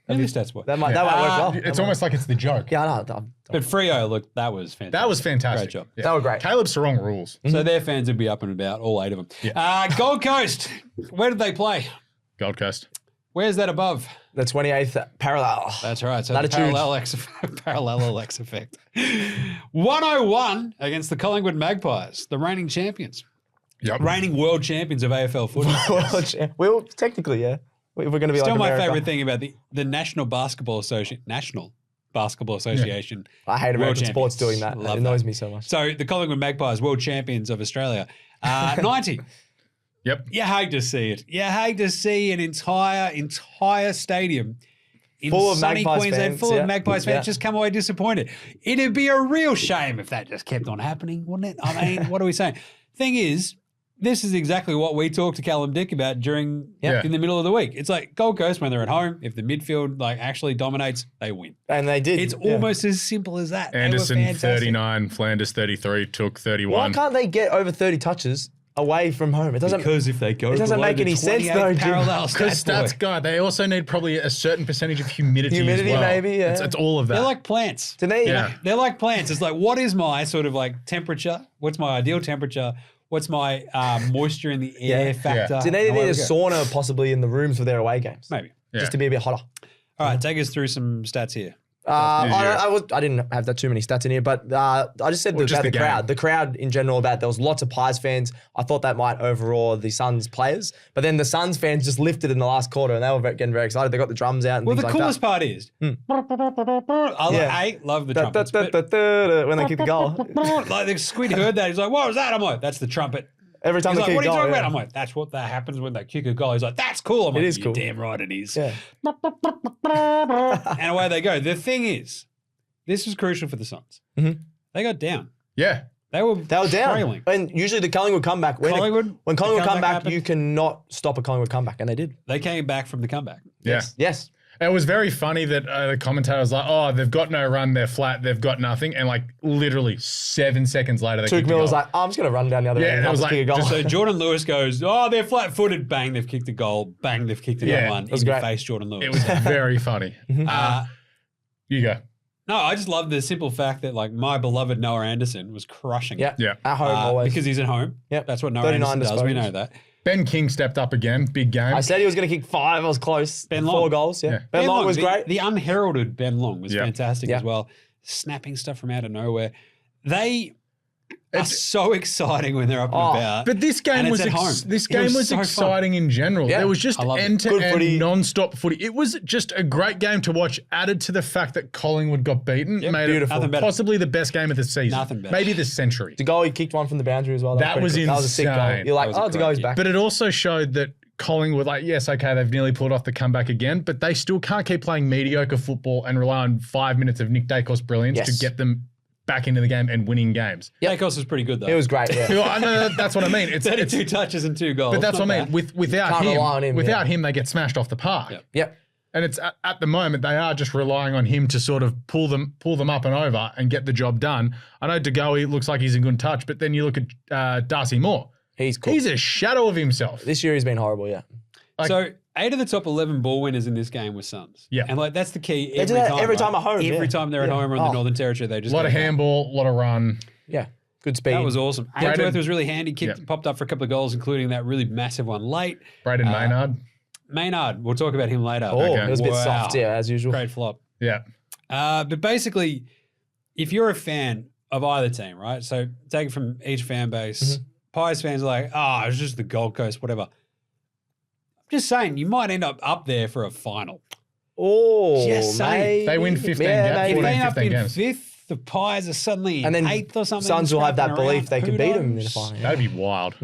Maybe stats work. That might work well. It's almost like it's the joke. Yeah, I know. But Freo, look, that was fantastic. That was fantastic. Great job. Yeah. That was great. Caleb Sarong rules. So their fans would be up and about, all 8 of them. Yeah. Gold Coast, where did they play? Gold Coast. Where's that above? The 28th parallel. That's right. So Latitude. the parallel X effect. 101 against the Collingwood Magpies, the reigning champions. Yep. Reigning world champions of AFL footy. Well, technically, yeah. If we're going to be Still like my America. favourite thing about the National Basketball Association. I hate American sports doing that. Love It annoys that. me so much. So the Collingwood Magpies, world champions of Australia. 90. Yep. You hate to see it. You hate to see an entire stadium in Full of sunny Magpies Queensland, fans, full yeah. of Magpies fans, Yeah. just come away disappointed. It'd be a real shame if that just kept on happening, wouldn't it? I mean, what are we saying? Thing is, this is exactly what we talked to Callum Dick about in the middle of the week. It's like Gold Coast when they're at home. If the midfield actually dominates, they win. And they did. It's almost as simple as that. They were Anderson, fantastic. 39. Flanders, 33. Took 31. Why can't they get over 30 touches away from home? It doesn't. Because if they go It doesn't below make the any sense, 28th though, Jim. parallel Because stat stats guy, they also need probably a certain percentage of humidity as well. Maybe, yeah. It's all of that. They're like plants. Do they? Yeah. They're like plants. It's like, what is my sort of like temperature? What's my ideal temperature? What's my moisture in the air factor? Do they And need away a we go. sauna possibly in the rooms for their away games? Maybe. Yeah. Just to be a bit hotter. All right, take us through some stats here. I didn't have that too many stats in here, but I just said just about the the crowd. game. The crowd in general, there was lots of Pies fans. I thought that might overawe the Suns players, but then the Suns fans just lifted in the last quarter and they were getting very excited. They got the drums out and Well, things the like coolest part is, I love the trumpets. but- that. When they kick the goal. like the squid heard that. He's like, what was that? I'm like, that's the trumpet. Every time He's they like, kick what a are you goal. talking about? yeah. I'm like, that's what that happens when they kick a goal. He's like, that's cool. I'm like, is you're cool. damn right it is. Yeah. And away they go. The thing is, this was crucial for the Suns. Mm-hmm. They got down. yeah. They were down. trailing. And usually the Collingwood comeback. When Collingwood Collingwood come back, happened. you cannot stop a Collingwood comeback, and they did. They came back from the comeback. Yeah. Yes. It was very funny that the commentator was like, oh, they've got no run, they're flat, they've got nothing. And like literally 7 seconds later, they Tuke kicked a Miller goal. was like, I'm just going to run down the other Yeah, end it and was kick a goal. So Jordan Lewis goes, oh, they're flat-footed. Bang, they've kicked a goal. Bang, they've kicked another Yeah, one. it was In your great. face, Jordan Lewis. It was very funny. You go. No, I just love the simple fact that like my beloved Noah Anderson was crushing it. Yeah. Yeah. At home always. Because he's at home. Yep. That's what Noah 39 Anderson does. We know disposals. that. Ben King stepped up again. Big game. I said he was going to kick 5. I was close. Ben 4 Long. goals, yeah. Yeah. Ben Long was the, great. The unheralded Ben Long was Yeah. fantastic Yeah. as well. Snapping stuff from out of nowhere. They are so exciting when they're up and about. But this game And was it's at home. this It game was so fun. exciting in general. Yeah. There was just I love it. Good end-to-end footy. non-stop footy. It was just a great game to watch, added to the fact that Collingwood got beaten. Yep, Made beautiful. it Nothing better. possibly the best game of the season. Nothing better. Maybe the century. The goal, he kicked one from the boundary as well. That was pretty cool. That was a sick goal. insane. You're like, That was a oh, the great goal's kick. back. But it also showed that Collingwood, like, yes, okay, they've nearly pulled off the comeback again, but they still can't keep playing mediocre football and rely on 5 minutes of Nick Dacos brilliance Yes. to get them back into the game and winning games. Dacos was pretty good though. It was great, yeah. Well, I know that's what I mean. It's 32 touches and 2 goals. but that's Not what I bad. mean. Without Can't rely on him, without him, they get smashed off the park. Yep. Yep. And it's at the moment they are just relying on him to sort of pull them up and over and get the job done. I know DeGoey looks like he's in good touch, but then you look at Darcy Moore. He's cool. He's a shadow of himself. This year he's been horrible, yeah. So 8 of the top 11 ball winners in this game were Suns. Yeah. And like that's the key. They do that every right? time at home, Every yeah. time they're at Yeah. home or in the Oh. Northern Territory, they just A lot go of down. handball, a lot of run. Yeah. Good speed. That was awesome. Braden- Ainsworth was really handy. Yep. Popped up for a couple of goals, including that really massive one late. Braden Maynard. Maynard, we'll talk about him later. Oh, Okay. it was a bit Wow. soft, yeah, as usual. Great flop. Yeah. But basically, if you're a fan of either team, right? So take it from each fan base. Pies fans are like, oh, it's just the Gold Coast, whatever. I'm just saying, you might end up there for a final. Oh, Just saying. maybe. They win 15 Yeah, games, If maybe. 14, they end up 15 in games. 5th, the Pies are suddenly in And then 8th or something. Suns will have that scrapping belief around. they can Who beat them in knows? the final. That'd be wild.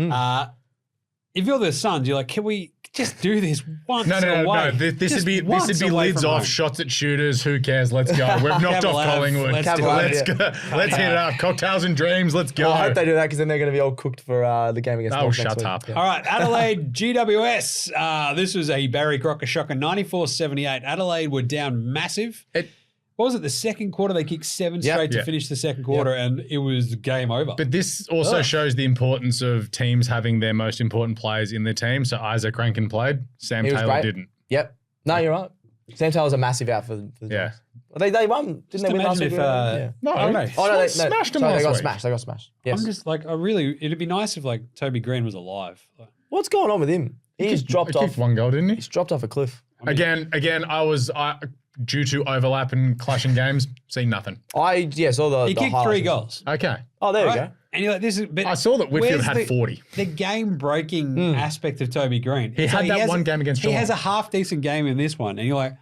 If you're the Suns, you're like, can we just do this once No. away? This Just would be once away lids from off, home. shots at shooters. Who cares? Let's go. We've knocked off Cavaliers, Collingwood. let's do it. Let's Yeah. go. Let's hit it up. Cocktails and dreams. Let's go. Well, I hope they do that because then they're going to be all cooked for the game against Oh, North shut next week. up. Yeah. All right, Adelaide GWS. This was a Barry Crocker shocker, 94-78. Adelaide were down massive. What was it, the second quarter? They kicked 7 Yep. straight to Yep. finish the second quarter, and it was game over. But this also shows the importance of teams having their most important players in their team. So Isaac Rankin played. Sam He was Taylor great. didn't. Yep. No, you're right. Sam Taylor's a massive out for the Yeah. Dogs. They won, didn't they win last imagine week? if, Yeah. No, I don't know. Oh, no, they smashed them sorry, last they got week. smashed. They got smashed. Yes. I'm just like, it'd be nice if like Toby Green was alive. Like, What's going on with him? He's dropped He off. kicked one goal, didn't he? He's dropped off a cliff. Again, I was due to overlap and clashing games, seen nothing. Saw the he the kicked highlights. 3 goals. Okay. Oh, there Right? you go. And you're like, this is. But I saw that Whitfield where's had the- 40. The game-breaking aspect of Toby Green. He had that one game against He Geelong. has a half-decent game in this one, and you're like,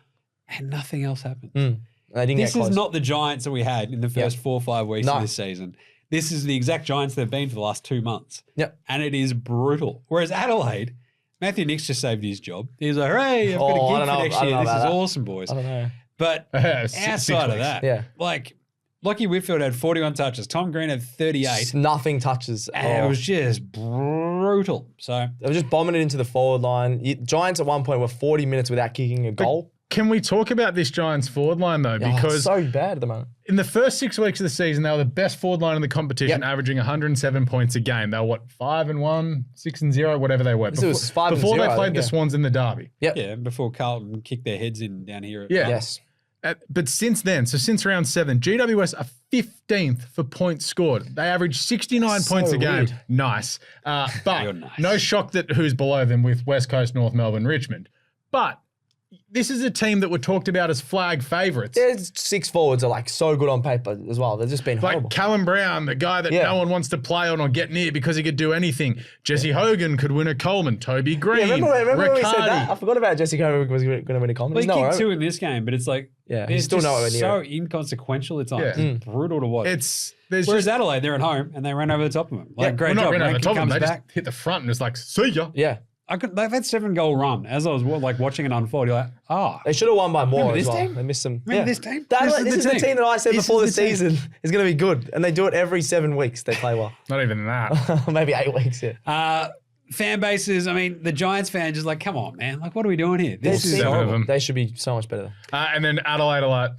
and nothing else happened. They didn't This get close. is not the Giants that we had in the first 4 or 5 weeks No. of this season. This is the exact Giants they've been for the last 2 months. Yep. And it is brutal. Whereas Adelaide, Matthew Nicks just saved his job. He was like, hooray, I've got I a don't gig for know- next I don't year. know This is about that. awesome, boys. I don't know. But 6 outside of weeks. that, Yeah. like, Lockie Whitfield had 41 touches. Tom Green had 38. Nothing touches. And it was just brutal. So They were just bombing it into the forward line. Giants at one point were 40 minutes without kicking a goal. Can we talk about this Giants forward line though? Oh, Because it's so bad at the moment. in the first 6 weeks of the season, they were the best forward line in the competition, Yep. averaging 107 points a game. They were what, 5-1, 6-0, whatever they were. It was 5-0, before they I played think, the yeah. Swans in the derby. Yep. yeah, before Carlton kicked their heads in down here. Yeah. Yes. But since then, so since round 7, GWS are 15th for points scored. They average 69 So points a game. weird. Nice. Real But nice. no shock that who's below them with West Coast, North Melbourne, Richmond. But this is a team that were talked about as flag favourites. Their 6 forwards are like so good on paper as well. They've just been horrible. Like Callum Brown, the guy that Yeah. no one wants to play on or get near because he could do anything. Jesse Hogan could win a Coleman. Toby Green. Yeah, remember when we said Riccardi. that? I forgot about Jesse Coleman was going to win a Coleman. Well, he He's kicked not 2 in this game, but it's like, Yeah, it's he's still just nowhere near so it. inconsequential at times. Yeah. It's brutal to watch. There's Whereas just, Adelaide, they're at home and they ran over the top of them. Like, Yeah, great we're not job. running over the Rankin top of them. comes They back. just hit the front and it's like, see ya. Yeah. They've had 7-goal run. As I was like watching it unfold, you're like, They should have won by more Remember as this well. team? They missed some. Remember this team? This is the team that I said This before the is the team. season is going to be good. And they do it every 7 weeks. They play well. Not even that. Maybe 8 weeks, yeah. fan bases, I mean, the Giants fans just like, come on, man. Like, what are we doing here? This is 7 of horrible. them. They should be so much better. And then Adelaide are like,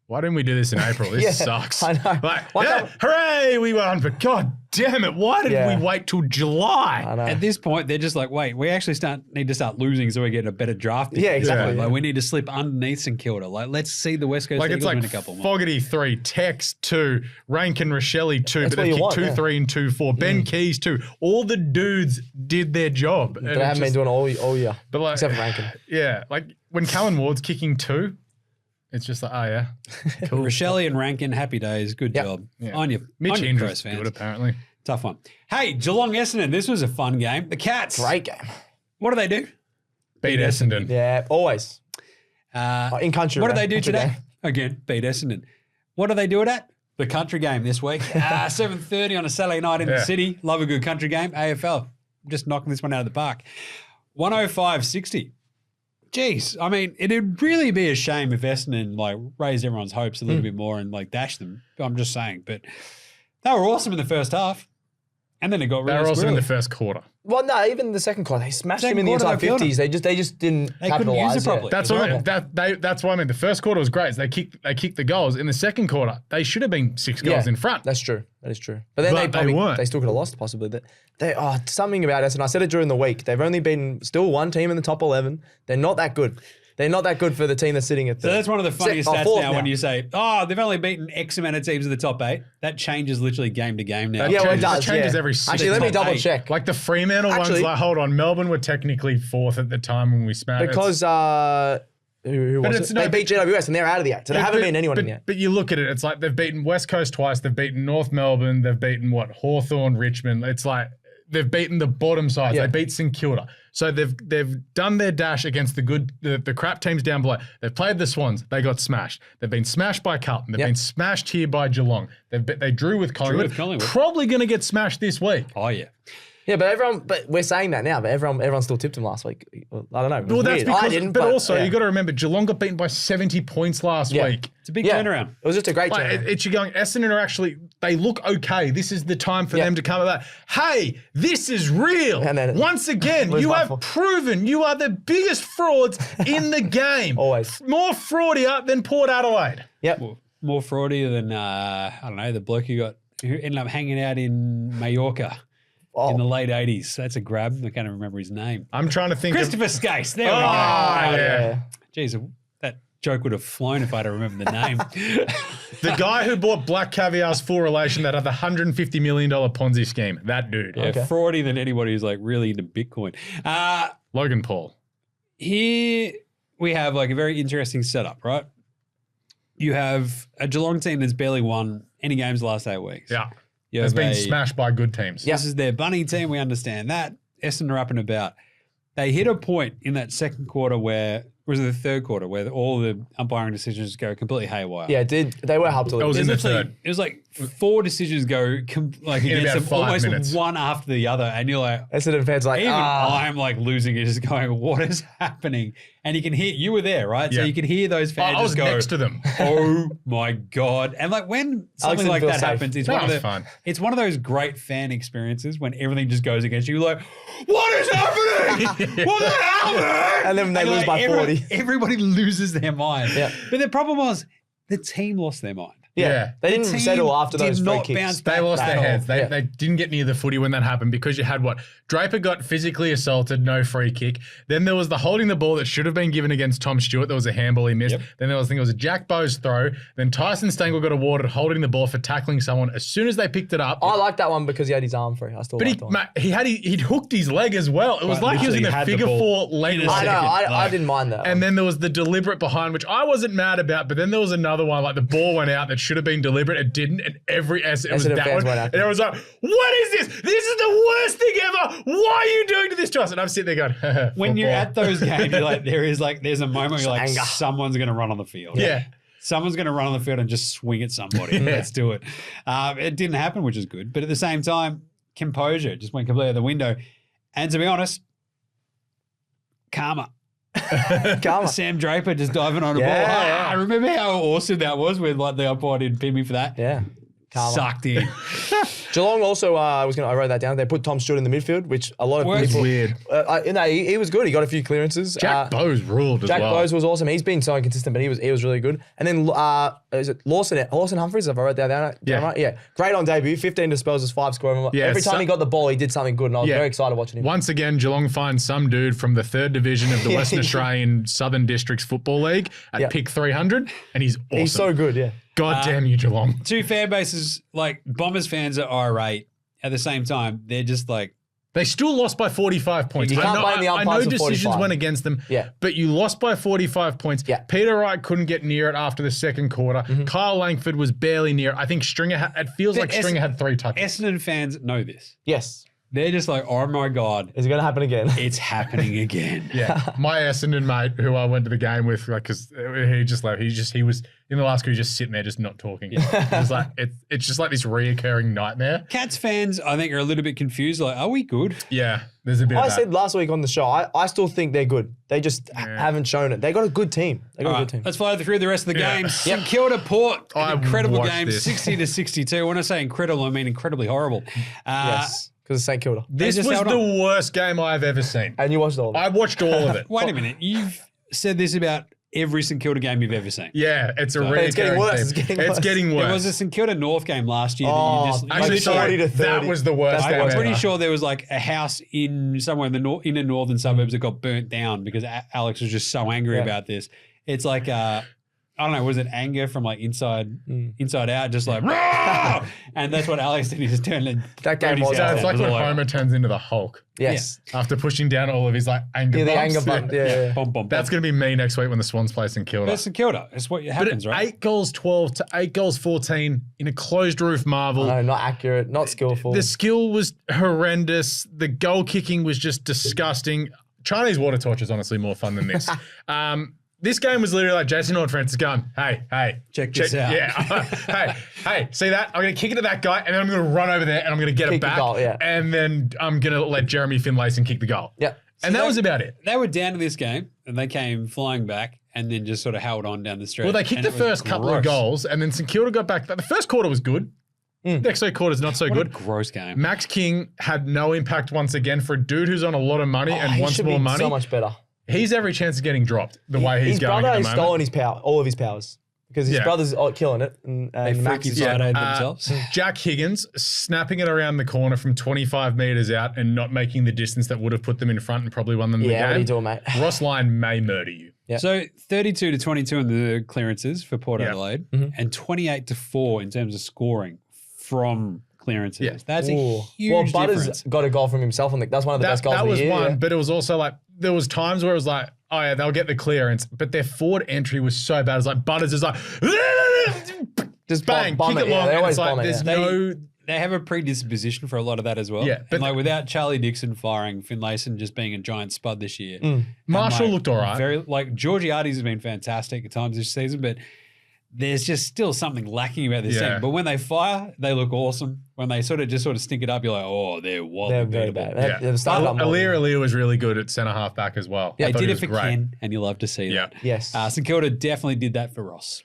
why didn't we do this in April? This Yeah, sucks. I know. Like, Why yeah, can't- hooray, we won. But God damn it, why did we wait till July? I know. At this point, they're just like, wait, we actually need to start losing so we get a better draft. Yeah, exactly. Like, we need to slip underneath St Kilda. Like, let's see the West Coast Eagles win a couple more. Fogarty 3, Tex 2, Rankin Rochelle 2, That's but they kicked 2, 3, and 2, 4. Ben Keys 2. All the dudes did their job. But they haven't been doing it all year. But like, except for Rankin. Yeah, like when Callan Ward's kicking 2, it's just like, oh yeah, cool. Rochelle and Rankin, happy days. Good job. Yeah. On your Mitch on your Hendricks Crows fans. good apparently. Tough one. Hey, Geelong Essendon. This was a fun game. The Cats. Great game. What do they do? Beat Essendon. Yeah, always. In country. What do they do country today? game. Again, beat Essendon. What do they do it at? The country game this week. 7:30 on a Saturday night in the city. Love a good country game. AFL. Just knocking this one out of the park. 105-60. Jeez, I mean, it'd really be a shame if Essendon like raised everyone's hopes a little bit more and like dashed them. I'm just saying, but they were awesome in the first half, and then it got really. They were awesome in the squirrely. first quarter. Well, no, even the second quarter, they smashed Second him in the quarter, inside they killed 50s. They just didn't They couldn't capitalize. use it properly. That's It was what I mean. horrible. That's what I mean. The first quarter was great. So they kicked the goals. In the second quarter, they should have been 6 goals in front. That's true. That is true. But then But they weren't. they still could have lost possibly. Something about us, and I said it during the week. They've only been still one team in the top 11. They're not that good. They're not that good for the team that's sitting at So that's one of the funniest stats fourth now when you say, they've only beaten X amount of teams in the top 8. That changes literally game to game now. Yeah, well, it does. changes yeah. every Actually, let me top double eight. check. Like the Fremantle ones, Actually- like, hold on, Melbourne were technically 4th at the time when we smashed. Because who But was it's it? not- They beat GWS and they're out of the 8. So they haven't beaten anyone in the 8. But you look at it, it's like they've beaten West Coast twice, they've beaten North Melbourne, they've beaten Hawthorn, Richmond. It's like they've beaten the bottom sides. Yeah. They beat St Kilda. So they've done their dash against the crap teams down below. They've played the Swans. They got smashed. They've been smashed by Carlton. They've been smashed here by Geelong. They drew with Collingwood. Probably going to get smashed this week. Oh, yeah. Yeah, but we're saying that now, but everyone still tipped him last week. Well, I don't know. It was Well, that's weird. because, I didn't, but also yeah. you got to remember, Geelong got beaten by 70 points last week. It's a big turnaround. It was just a great Like, turnaround. you're going, Essendon are actually, they look okay. This is the time for them to come back. Hey, this is real. And then Once again, lose you by have 4. proven you are the biggest frauds in the game. Always. More fraudier than Port Adelaide. Yep. More fraudier than, I don't know, the bloke who ended up hanging out in Mallorca in the late 80s. That's a grab. I can't remember his name. I'm trying to think Christopher Skase. There we go. yeah. Jeez, that joke would have flown if I'd have remembered the name. The guy who bought Black Caviar's full relation that had the $150 million Ponzi scheme. That dude. Yeah, fraudy than anybody who's like really into Bitcoin. Logan Paul. Here we have like a very interesting setup, right? You have a Geelong team that's barely won any games the last 8 weeks. Yeah. You Has have been a- smashed by good teams. This is their bunny team. We understand that. Essendon are up and about. They hit a point in that second quarter where, was it the third quarter, where all the umpiring decisions go completely haywire. Yeah, they were helped a That little was bit. in the Literally, third. It was like 4 decisions go like In against about them, 5 almost minutes. one after the other, and you're like, Essendon fans like, even I'm like losing it, just going, what is happening? And you can hear, you were there, right? So Yeah. you can hear those fans I was just go, next to them. oh my God. And like when something didn't like feel that safe. happens, it's That one of was the fun. it's one of those great fan experiences when everything just goes against you. You're like, what is happening? What the hell, man? And then they you're lose by 40. Everybody loses their mind. Yeah. But the problem was the team lost their mind. Yeah. They didn't team settle after did those free not kicks. bounce They lost at their all. heads. They Yeah. didn't get near the footy when that happened because you had Draper got physically assaulted, no free kick. Then there was the holding the ball that should have been given against Tom Stewart. There was a handball he missed. Yep. Then there was, I think it was a Jack Bowes throw. Then Tyson Stengel got awarded holding the ball for tackling someone. As soon as they picked it up, I like that one because he had his arm free. I still but like that one. he'd hooked his leg as well. It was Right, like he was in literally the had the figure ball 4 leg in a I know. second. I didn't mind that. And then there was the deliberate behind, which I wasn't mad about, but then there was another one, like the ball went out that should have been deliberate. It didn't. And it was Essendon that fans one. went And after everyone was like, what is this? This is the worst thing ever. Why are you doing this to us? And I'm sitting there going, When you're at those games, you're like, there's a moment where you're like, Anger. someone's going to run on the field. Yeah. Someone's going to run on the field and just swing at somebody. Let's do it. It didn't happen, which is good. But at the same time, composure just went completely out the window. And to be honest, karma. Karma. Sam Draper just diving on a Yeah, ball. yeah. I remember how awesome that was when like the umpire didn't pin me for that. Yeah. Karma. Sucked in. Geelong also, I wrote that down. They put Tom Stewart in the midfield, which a lot of Works people. weird. He was good. He got a few clearances. Jack Bowes ruled as Jack well. Bowes was awesome. He's been so inconsistent, but he was really good. And then is it Lawson Humphries? If I wrote that down, right? Yeah, great on debut. 15 disposals, 5 scoring. Yeah, Every time he got the ball, he did something good, and I was very excited watching him. Once again, Geelong finds some dude from the 3rd division of the Western Australian Southern Districts Football League at pick 300, and he's awesome. He's so good. Yeah. God damn you, Geelong. Two fan bases, like Bombers fans are irate. At the same time, they're just like, They still lost by 45 points. You can't blame the I know umpires for decisions 45. went against them, Yeah. but you lost by 45 points. Yeah. Peter Wright couldn't get near it after the second quarter. Kyle Langford was barely near it. I think Stringer, it feels like Stringer had 3 touches. Essendon fans know this. Yes. They're just like, oh my God, Is it going to happen again? it's happening again. Yeah, my Essendon mate, who I went to the game with, like, because he just left. He was in the last quarter, just sitting there, just not talking. It's like it's just like this reoccurring nightmare. Cats fans, I think, are a little bit confused. Like, are we good? Yeah, there's a bit. I of that. said last week on the show, I still think they're good. They just haven't shown it. They got a good team. They got All a right, good team. let's fly through the rest of the Yeah. games. St Kilda Port, I an incredible watched game, this. 60-62. When I say incredible, I mean incredibly horrible. Yes, because it's St Kilda. This just was held the worst game I've ever seen. And you watched all of it. I watched all of it. Wait a minute, you've said this about every St Kilda game you've ever seen. Yeah, it's a it's getting reoccurring worse. theme. It's getting worse. worse. There was a St Kilda North game last year that Oh, you just... Actually, Like sorry, 40 to 30. that was the worst That's game I'm ever. pretty sure there was like a house in somewhere in the in the northern suburbs that got burnt down because Alex was just so angry about this. It's like I don't know, was it anger from like inside out, just like "Rah!" And that's what Alex did. He just turned and That game threw was- his So house it's out like the when lawyer. Homer turns into the Hulk Yes. after pushing down all of his like anger Yeah, the bumps. anger bump. Yeah. Bum, bum, That's bum. going to be me next week when the Swans play St Kilda. That's St Kilda. It's what But happens, right? 8 goals 12 to 8 goals 14 in a closed roof marvel. No, not accurate, not skillful. The skill was horrendous. The goal kicking was just disgusting. Chinese water torture is honestly more fun than this. This game was literally like Jason Horne-Francis going, hey, Check this out. Yeah, hey, see that? I'm going to kick it to that guy, and then I'm going to run over there, and I'm going to get it Kick the back, goal, yeah. and then I'm going to let Jeremy Finlayson kick the goal. Yeah. And that was about it. They were down to this game and they came flying back and then just sort of held on down the stretch. Well, they kicked and the it was first couple of gross. goals, and then St Kilda got back. The first quarter was good. Next 2 quarters, not so What a good. gross game. Max King had no impact once again for a dude who's on a lot of money and he wants should more be money. so much better. He's every chance of getting dropped the way he's His going brother at the has moment. stolen his power, all of his powers, because his Yeah. brother's killing it, and They Max freaky is Friday themselves. Jack Higgins snapping it around the corner from 25 metres out and not making the distance that would have put them in front and probably won them the Yeah, what are game. you doing, mate? Ross Lyon may murder you. Yeah. So 32-22 in the clearances for Port Yeah. Adelaide and 28-4 in terms of scoring from clearances. Yeah. That's a Ooh. huge Well, Butters difference. got a goal from himself. That's one of the best goals That of the was year. one, yeah. but it was also like there was times where it was like, oh yeah, they'll get the clearance, but their forward entry was so bad. It's like Butters is like, Just bang, bomb kick it, it long, They and always it's like bomb it. there's Yeah. no. They have a predisposition for a lot of that as well. Yeah, but and like without Charlie Dixon firing, Finlayson just being a giant spud this year. and, Marshall like, looked all right. Very like Georgiades has been fantastic at times this season, but there's just still something lacking about this Yeah. team. But when they fire, they look awesome. When they sort of stink it up, you're like, oh, they're wildly They're very beatable. bad. Yeah. They've started up more. Alir was really good at centre half back as well. They I thought did he it was for great. Ken, and you love to see Yeah. that. Yes. St Kilda definitely did that for Ross.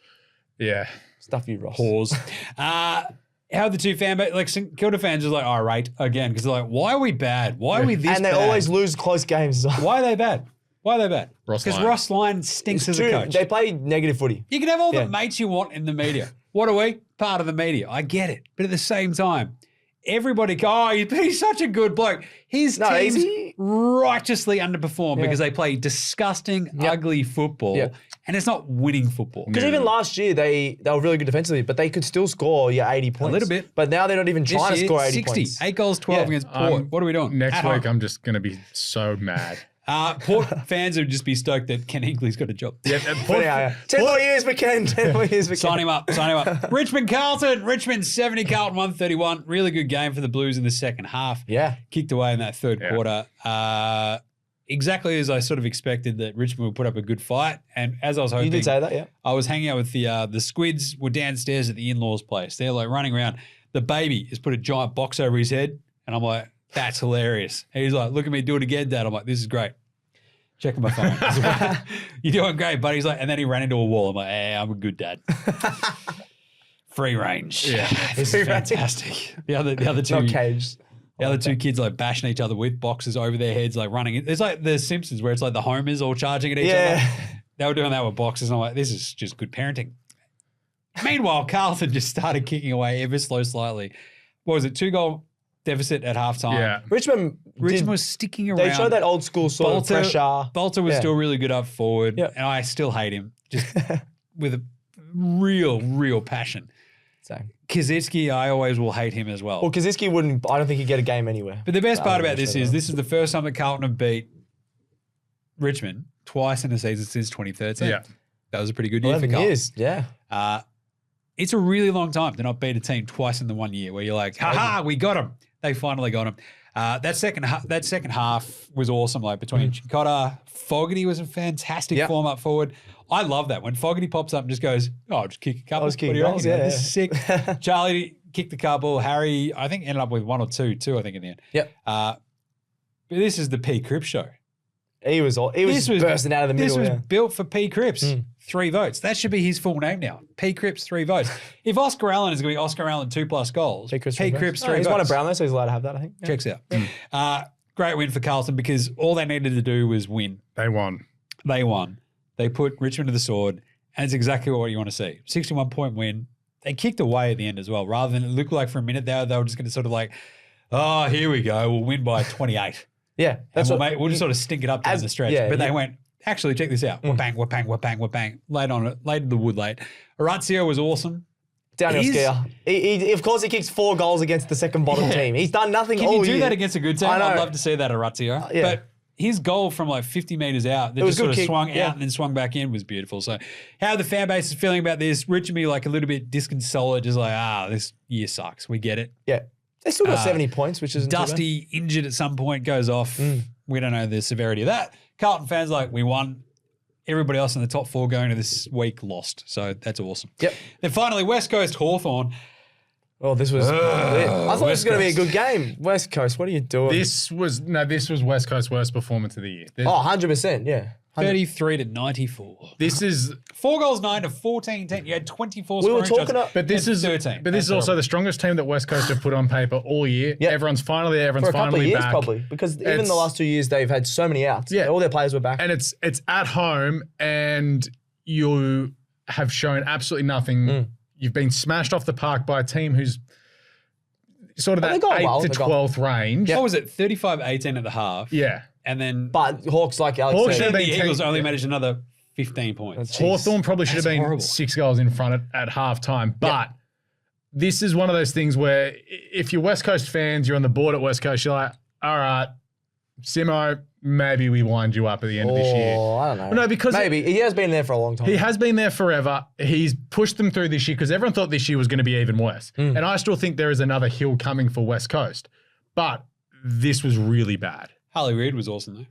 Yeah. Stuff you, Ross. Pause. How are the two fan base, like St Kilda fans, are like, all right, again, because they're like, why are we bad? Why are we this And they bad? always lose close games. Why are they bad? Why are they bad? Ross Because Lyon. Ross Lyon stinks as a True, coach. They play negative footy. You can have all the Yeah. mates you want in the media. What are we? Part of the media. I get it. But at the same time, everybody go, oh, he's such a good bloke. His No, teams he- righteously underperform because they play disgusting, ugly football. Yeah. And it's not winning football. Because even last year, they were really good defensively, but they could still score 80 points. little bit. But now they're not even This trying to year, score 80 60. points. 8 goals, 12 Yeah. against Port. What are we doing? Next At week, home. I'm just going to be so mad. Port fans would just be stoked that Ken Hinkley's got a job. Yeah, But yeah. 10 more years we can. 10 more years we can. Sign him up. Richmond Carlton. Richmond 70, Carlton 131. Really good game for the Blues in the second half. Yeah. Kicked away in that third Yeah. quarter. Exactly as I sort of expected that Richmond would put up a good fight. And as I was hoping, You did say that, yeah. I was hanging out with the Squids were downstairs at the in-laws place. They're like running around. The baby has put a giant box over his head. And I'm like, that's hilarious. And he's like, look at me do it again, Dad. I'm like, this is great. Checking my phone. You're doing great, buddy. He's like, and then he ran into a wall. I'm like, hey, I'm a good dad. free range. Yeah. This is fantastic. The other two, Not caged. the other two kids like bashing each other with boxes over their heads, like running. It's like the Simpsons where it's like the homers all charging at each other. They were doing that with boxes. And I'm like, this is just good parenting. Meanwhile, Carlton just started kicking away ever so slightly. What was it? 2-goal deficit at halftime. Yeah. Richmond was sticking around. They showed that old school sort of pressure. Bolter was still really good up forward, Yeah. and I still hate him just with a real passion. Same. Kaczynski, I always will hate him as well. Well, Kaczynski wouldn't. I don't think he'd get a game anywhere. But the best part about this is the first time that Carlton have beat Richmond twice in a season since 2013. Yeah. That was a pretty good year for 11 Carlton. years. Yeah. It's a really long time to not beat a team twice in the 1 year where you're like, ha, we got him. They finally got him. That second half was awesome. Like between Chicotta, Fogarty was in fantastic form up forward. I love that when Fogarty pops up and just goes, "Oh, just kick a couple." was kicking What do you goals, reckon? yeah. This is sick. Charlie kicked a couple. Harry, I think, ended up with 1 or 2 too. I think in the end. Yep. But this is the P. Cripps show. He was bursting out of the middle. This was built for P. Cripps. 3 votes. That should be his full name now. P. Cripps, 3 votes. If Oscar Allen is going to be Oscar Allen 2+ goals, P. Cripps 3 He's votes. won a Brownlow, so he's allowed to have that, I think. Yeah. Checks out. Great win for Carlton because all they needed to do was win. They won. They won. They put Richmond to the sword, and it's exactly what you want to see. 61-point win. They kicked away at the end as well, rather than it looked like for a minute they were just going to sort of like, oh, here we go. We'll win by 28. Yeah. We'll just sort of stink it up down the stretch. But they went, actually, check this out. Bang, bang. Laid in the wood late. Orazio was awesome. Downhill skier. He of course, he kicks 4 goals against the second bottom team. He's done nothing all year. Can you do that against a good team? I know. I'd love to see that, Orazio. Yeah. But his goal from like 50 metres out, that just sort of kick. swung out and then swung back in was beautiful. So how are the fan base is feeling about this? Richmond be like a little bit disconsolate, just like, this year sucks. We get it. Yeah. They still got 70 points, which is Dusty injured at some point, goes off. We don't know the severity of that. Carlton fans like, we won. Everybody else in the top 4 going to this week lost. So that's awesome. Yep. Then finally, West Coast Hawthorn. Oh, this was. I thought this was going to be a good game. West Coast, what are you doing? This was West Coast's worst performance of the year. 100%, yeah. 33-94. This is 4 goals, 9 to 14-10. You had 24 We were scoring talking shots. about, But this and is 13. But this is also the strongest team that West Coast have put on paper all year. Yep. Everyone's finally there. for Everyone's a couple of finally years back. probably, because even It's- the last 2 years they've had so many outs. Yeah. All their players were back. And it's at home, and you have shown absolutely nothing. You've been smashed off the park by a team who's sort of they that got 8th well. to They got- 12th range. What was it? 35-18 at the half. Yeah. And then But Hawks, like Alex Hawks said, should the have been Eagles 10 only managed another 15 points. Hawthorn probably should have That's been horrible. 6 goals in front at half time. But this is one of those things where if you're West Coast fans, you're on the board at West Coast, you're like, all right, Simo, maybe we wind you up at the end of this year. I don't know. No, because maybe he has been there for a long time. he has been there forever. He's pushed them through this year because everyone thought this year was going to be even worse. And I still think there is another hill coming for West Coast. But this was really bad. Harley Reid was awesome though.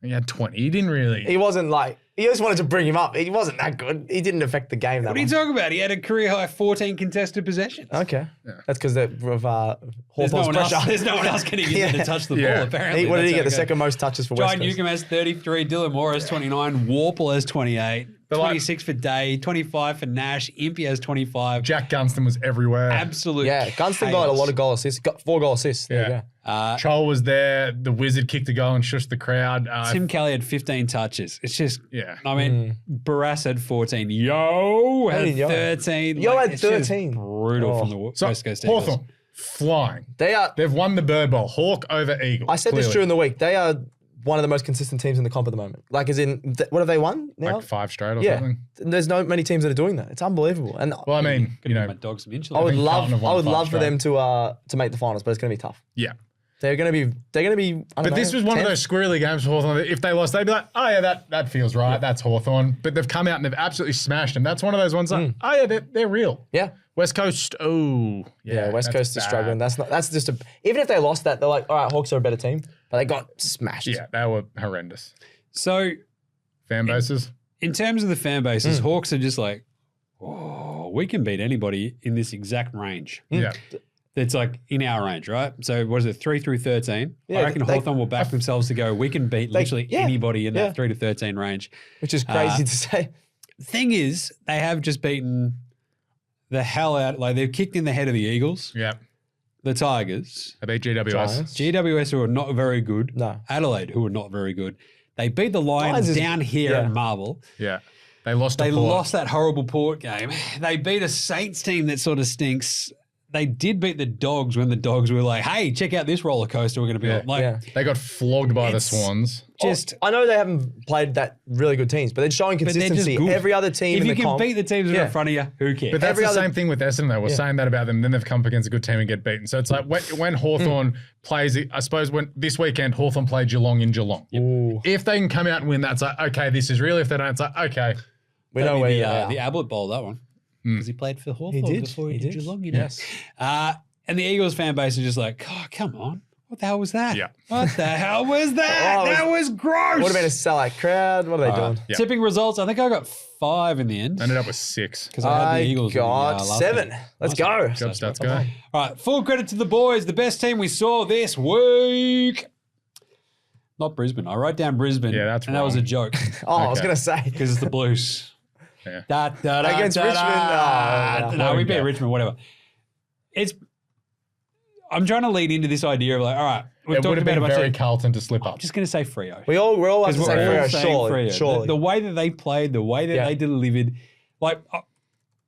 He had 20. He didn't really. He wasn't like, he just wanted to bring him up. He wasn't that good. He didn't affect the game that What are you much. talking about? He had a career high 14 contested possessions. Okay. That's because of There's no, Hawthorn's one pressure. else, there's no one else getting in there to touch the Yeah. ball, apparently. What did he That's get? The okay. second most touches for West John Coast. Newcomb has 33, Dylan Moore has 29, Warple has 28, But 26 for Day, 25 for Nash, Impey has 25. Jack Gunston was everywhere. Absolute Yeah, Gunston got a chaos. lot of goal assists. Got 4 goal assists. There you go. Chol was there. The Wizard kicked a goal and shushed the crowd. Tim Kelly had 15 touches. It's just, Yeah. I mean, Barras had 14. Yo had Yo? 13. Yo had it's just 13. brutal from the So West Coast Eagles. Hawthorn, flying. They are. They've won the Bird Bowl. Hawk over Eagle. I said this during the week. They are one of the most consistent teams in the comp at the moment. Like, as in, what have they won now? Like 5 straight or yeah. something. There's not many teams that are doing that. It's unbelievable. And Well, I mean, Gonna you give my know, dog some insulin. I would think Carlton have won I would 5 love for straight. them to make the finals, but it's going to be tough. yeah. They're going to be. I don't But know, this was one of 10th? those squirrely games for Hawthorn. If they lost, they'd be like, oh, yeah, that feels right. That's Hawthorn. But they've come out and they've absolutely smashed them. That's one of those ones like, oh, yeah, they're real. Yeah. West Coast, oh. Yeah, West that's Coast is bad. struggling. That's just a. Even if they lost that, they're like, all right, Hawks are a better team, but they got smashed. Yeah, they were horrendous. So, Fan bases. in terms of the fan bases, Hawks are just like, oh, we can beat anybody in this exact range. Yeah. It's like in our range, right? So what is it, 3 through 13? Yeah, I reckon they- Hawthorn will back themselves to go, we can beat literally anybody in that 3 to 13 range. Which is crazy to say. Thing is, they have just beaten the hell out. Like they've kicked in the head of the Eagles, Yeah. the Tigers, They beat GWS. Giants. GWS, who are not very good. No. Adelaide, who are not very good. They beat the Lions Lions is- down here yeah. in Marvel. Yeah. They lost to They Port. lost that horrible Port game. They beat a Saints team that sort of stinks. They did beat the Dogs when the Dogs were like, hey, check out this roller coaster we're going to be on. Like, Yeah. They got flogged by the It's- Swans. just... I know they haven't played that really good teams, but they're showing But they're just consistency. good. Every other team If in you the can comp, beat the teams that are Yeah. in front of you, who cares? But that's Every the other- same thing with Essendon, though. We're saying that about them. Then they've come up against a good team and get beaten. So it's like when Hawthorn plays, I suppose when this weekend Hawthorn played Geelong in Geelong. Ooh, If they can come out and win, that's like, okay, this is real. If they don't, it's like, okay. we know where you are. the Ablett Bowl, that one. Because he played for Hawthorn did. before he He did did. Geelong, you know. Yes. And the Eagles fan base is just like, oh, come on. What the hell was that? Yeah. What the hell was that? Oh, That was gross. What about a sellout crowd? What are they doing? Yeah. Tipping results, I think I got 5 in the end. Ended up with 6. Because I had I the Eagles. winning, got last 7. week. Let's Nice go. one. Job stats go. All right, full credit to the boys. The best team we saw this week. Not Brisbane. I wrote down Brisbane. Yeah, that's and that was a wrong. joke Oh, I was Okay. going to say. because it's the Blues. Yeah. Against Richmond? Oh, no, we beat Yeah. Richmond, whatever. I'm trying to lead into this idea of like, all right, we've It talked would have about a been bunch very of... Carlton to slip I'm up. just going to say Freo. We're all about to Because say we're all Freo, saying surely. Freo. Surely. The way that they played, the way that Yeah. they delivered, like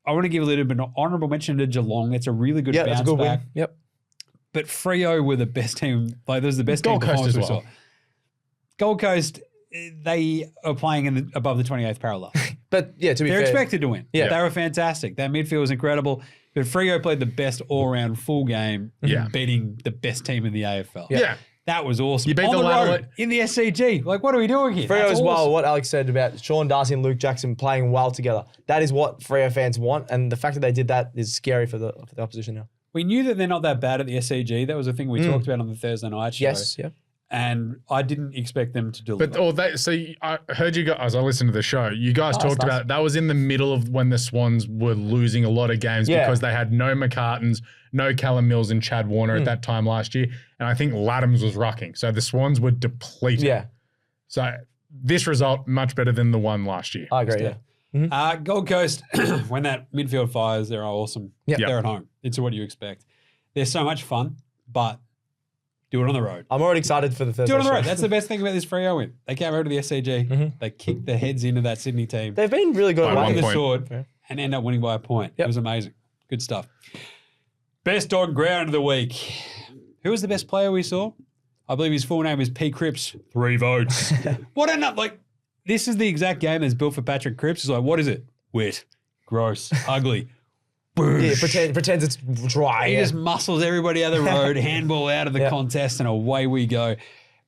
I want to give a little bit of honourable mention to Geelong. It's a really good yeah, bounce that's a good back. win. Yep. But Freo were the best team. Like, there's the best Gold team Coast performance as we well. saw. Gold Coast, they are playing above the 28th parallel. But yeah, to be They're fair. expected to win. Yeah. They were fantastic. Their midfield was incredible. But Freo played the best all-round full game, Yeah. beating the best team in the AFL. Yeah. That was awesome. You beat On the the Adelaide- road, in the SCG. Like, what are we doing here? Freo That's as well, awesome. what Alex said about Sean Darcy and Luke Jackson playing well together. That is what Freo fans want, and the fact that they did that is scary for the opposition now. We knew that they're not that bad at the SCG. That was a thing we talked about on the Thursday night show. Yes, yeah. And I didn't expect them to deliver. But I heard you guys, as I listened to the show, you guys talked nice. about that was in the middle of when the Swans were losing a lot of games Yeah. because they had no McCartons, no Callum Mills and Chad Warner at that time last year. And I think Laddams was rucking. So the Swans were depleted. Yeah, So this result, much better than the one last year. I agree, yeah. Gold Coast, when that midfield fires, they're awesome. Yep. They're at home. It's what you expect. They're so much fun, but do it on the road. I'm already excited for the Thursday Do it on the show. road. That's the best thing about this Freo win. They came over to the SCG. They kicked the heads into that Sydney team. They've been really good By at one Won the winning. point. sword and end up winning by a point. Yep. It was amazing. Good stuff. Best on ground of the week. Who was the best player we saw? I believe his full name is P. Cripps. 3 votes. What a nut. Like, this is the exact game that's built for Patrick Cripps. It's like, what is it? Wet, gross, ugly. Yeah, pretends it's dry. He Yeah. just muscles everybody out of the road, handball out of the Yeah. contest, and away we go.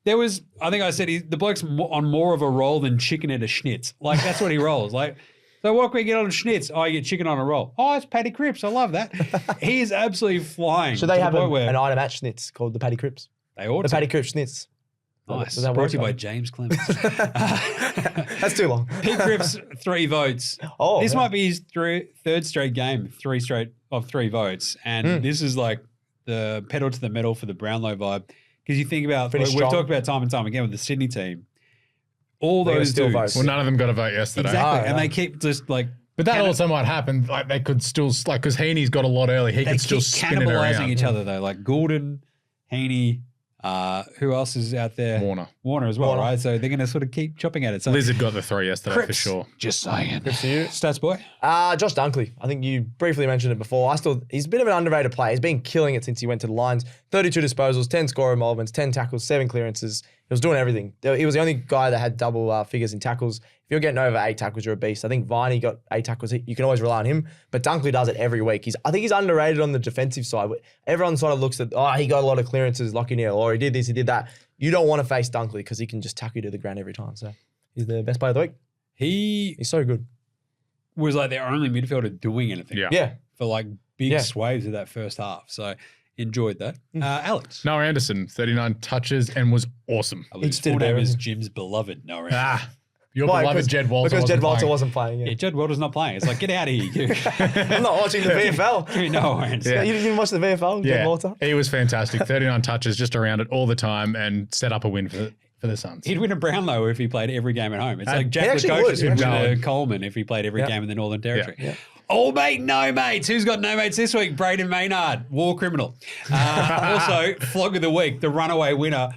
There was, I think I said, the bloke's on more of a roll than chicken at a schnitz. Like, that's what he rolls. Like, so what can we get on a schnitz? Oh, you get chicken on a roll. Oh, it's Paddy Cripps. I love that. He is absolutely flying. Should they to the have point where an item at Schnitz called the Paddy Cripps? they ought The to. Paddy Cripps Schnitz. Nice. Does that Brought work? to you by Jaymz Clements. That's too long. Pete Cripps, 3 votes. Oh, This yeah. might be his third straight game, 3 votes. And this is like the pedal to the metal for the Brownlow vibe. Because you think about, Finish we've strong. talked about time and time again with the Sydney team. All They're those still dudes. votes. Well, none of them got a vote yesterday. Exactly. Oh, And yeah. they keep just like, But that also might happen. Like they could still, like, because Heaney's got a lot early. He they could still keep spin it cannibalizing around. each other though. Like Goulden, Heaney, who else is out there? Warner. as well, Warner. right? So they're going to sort of keep chopping at it. So Lizard got the 3 yesterday for Cripps, sure. just saying. Good for you. Stats boy. Josh Dunkley. I think you briefly mentioned it before. He's a bit of an underrated player. He's been killing it since he went to the Lions. 32 disposals, 10 score involvements, 10 tackles, 7 clearances. He was doing everything. He was the only guy that had double figures in tackles. If you're getting over 8 tackles, you're a beast. I think Viney got 8 tackles. You can always rely on him. But Dunkley does it every week. I think he's underrated on the defensive side. Everyone sort of looks at, he got a lot of clearances, Lockie Neal, or he did this, he did that. You don't want to face Dunkley because he can just tackle you to the ground every time. So he's the best player of the week. He He's so good. was like their only midfielder doing anything. Yeah. Yeah. For like big Yeah. swathes of that first half. So enjoyed that. Alex. Noah Anderson, 39 touches and was awesome. I believe his just did full a bit name of is everything. Jim's beloved. No, right? Ah, your Why? beloved Jed Walter. Because Jed Walter playing. wasn't playing. Yeah, Yeah. Judd Welder's not playing. It's like, get out of here. You. I'm not watching the VFL. Give me no hands. You didn't watch the VFL, Jed Yeah, Walter? he was fantastic. 39 touches, just around it all the time and set up a win for for the Suns. He'd win a Brownlow if he played every game at home. It's like he Jack actually Lukosius would, would yeah. win a Coleman if he played every game in the Northern Territory. Yeah. All mate, no mates. Who's got no mates this week? Braden Maynard, war criminal. Also, flog of the week, the runaway winner.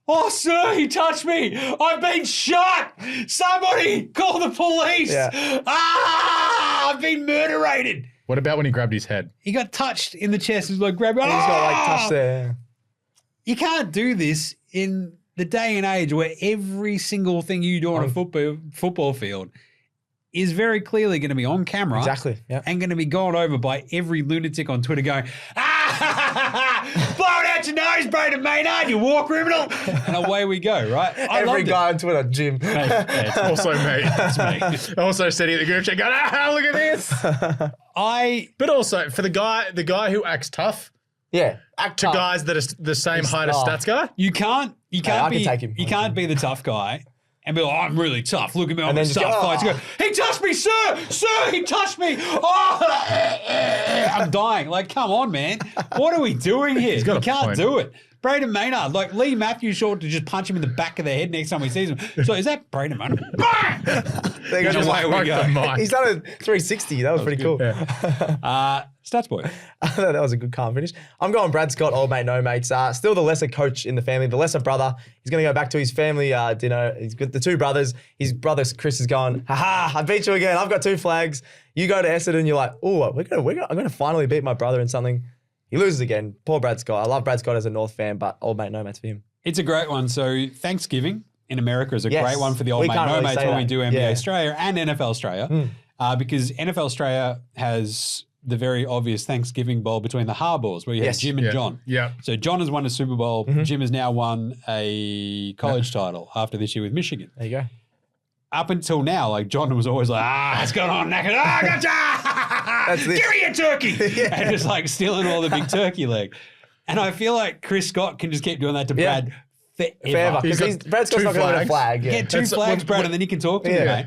Oh, sir, he touched me. I've been shot. Somebody call the police. Yeah. I've been murderated. What about when he grabbed his head? He got touched in the chest. He's like, grab it. He's got like touch there. You can't do this in the day and age where every single thing you do on a football field is very clearly going to be on camera. Exactly. Yeah. And going to be gone over by every lunatic on Twitter going, blow it out your nose, Braden Maynard, you war criminal. And away we go, right? Every guy on Twitter, Jim. Hey, It's also me. it's me. I also said in the group chat, going, look at this. But also for the guy who acts tough, Yeah. to guys that are the same height as Stats guy. You can't I be can take him. You can't be the tough guy and be like, I'm really tough. Look at me, I'm then a just tough go, fight. You go, he touched me, sir! Sir, he touched me! Oh, I'm dying. Like, come on, man. What are we doing here? got You a can't point. do it. Braden Maynard, like Lee Matthews short to just punch him in the back of the head next time he sees him. So is that Braden Maynard? Bang! There you go. Just away we go. He's done a 360. That was pretty cool. Stats boy. That was a good calm finish. I'm going Brad Scott, old mate, no mates. Still the lesser coach in the family, the lesser brother. He's going to go back to his family dinner. He's got the two brothers. His brother Chris is going, I beat you again. I've got 2 flags. You go to Essendon. You're like, I'm going to finally beat my brother in something. He loses again. Poor Brad Scott. I love Brad Scott as a North fan, but old mate, no mates for him. It's a great one. So Thanksgiving in America is a Yes. great one for the old We mate, can't no really mates say when we that. do NBA Yeah. Australia and NFL Australia, because NFL Australia has the very obvious Thanksgiving Bowl between the Harbours where you Yes. have Jim and Yeah. John. Yeah. So John has won a Super Bowl. Jim has now won a college title after this year with Michigan. There you go. Up until now, like John was always like, what's going on, Knackers? Gotcha! That's this. Give me a turkey! And just like stealing all the big turkey leg. And I feel like Chris Scott can just keep doing that to Yeah. Brad forever. Forever. He's got Because Brad Scott's 2 not going to win a flags. flag. Yeah. Get 2 That's- flags, when- Brad, and then you can talk to me, Yeah. mate.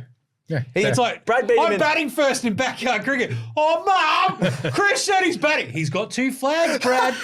Yeah. It's like, Brad beat him I'm in- batting first in backyard cricket. Oh, Mum, Chris said he's batting. He's got 2 flags, Brad.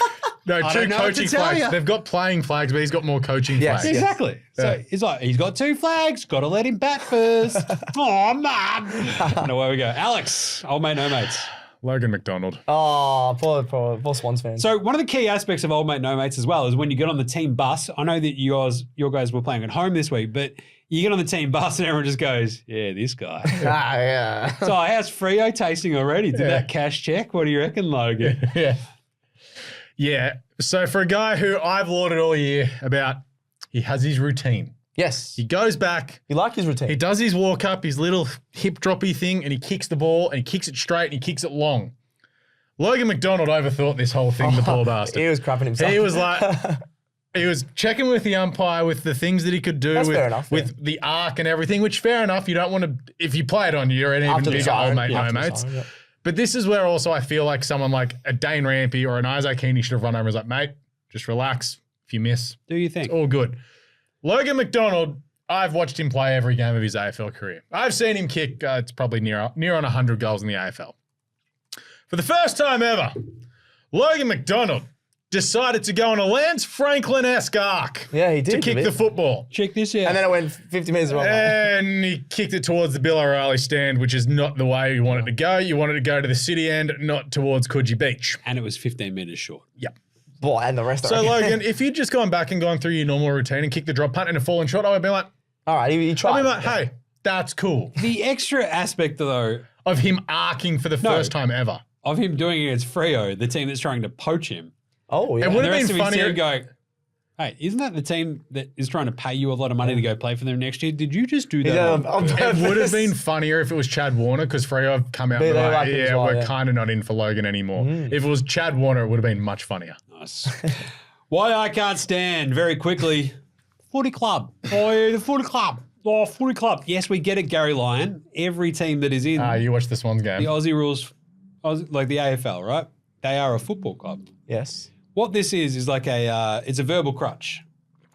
No, I 2 don't know what to coaching tell flags. ya. They've got playing flags, but he's got more coaching Yes. flags. Exactly. So Yeah. he's like, he's got 2 flags. Got to let him bat first. Oh, Mum. And away we go. Alex, old mate, no mates. Logan McDonald. Oh, poor Swans fans. So one of the key aspects of old mate, no mates as well is when you get on the team bus. I know that your guys were playing at home this week, but you get on the team bus and everyone just goes, yeah, this guy. yeah. So how's Freo tasting already? Did that cash check? What do you reckon, Logan? Yeah. So for a guy who I've lauded all year about, he has his routine. Yes. He goes back, You like his routine? he does his walk up, his little hip droppy thing, and he kicks the ball, and he kicks it straight, and he kicks it long. Logan McDonald overthought this whole thing, the poor bastard. He was crapping himself. He was like, he was checking with the umpire with the things that he could do That's with, fair enough, with the arc and everything, which fair enough. You don't want to, if you play it on you, you're an even After the bigger siren, old mate, yeah, no after the mates. siren, yeah. But this is where also I feel like someone like a Dane Rampy or an Isaac Heaney should have run over and was like, mate, just relax. If you miss, Do you think? all good. Logan McDonald, I've watched him play every game of his AFL career. I've seen him kick, it's probably near on 100 goals in the AFL. For the first time ever, Logan McDonald decided to go on a Lance Franklin-esque arc Yeah, he did. to kick a bit. the football. Check this out. And then it went 50 metres wrong. And he kicked it towards the Bill O'Reilly stand, which is not the way you want it to go. You want it to go to the city end, not towards Coogee Beach. And it was 15 metres short. Yep. Boy, and the rest of So, it. Logan, if you'd just gone back and gone through your normal routine and kicked the drop punt and a fallen shot, I would be like, All right, he tried. I'd be like, hey, that's cool. The extra aspect, though, Of him arcing for the first time ever. of him doing it against Freo, the team that's trying to poach him, Oh, yeah. It would the have rest been of his funnier. team go, hey, isn't that the team that is trying to pay you a lot of money to go play for them next year? Did you just do He that? did on it on It purpose. would have been funnier if it was Chad Warner because Freo have come out Yeah, and they been like, like him as yeah, well, we're yeah. kind of not in for Logan anymore. If it was Chad Warner, it would have been much funnier. Nice. Why I can't stand, very quickly, footy club. Oh, the footy club. Oh, footy club. Yes, we get it, Gary Lyon. Every team that is in You watched the Swans game. the Aussie rules, like the AFL, right? They are a football club. Yes. What this is like it's a verbal crutch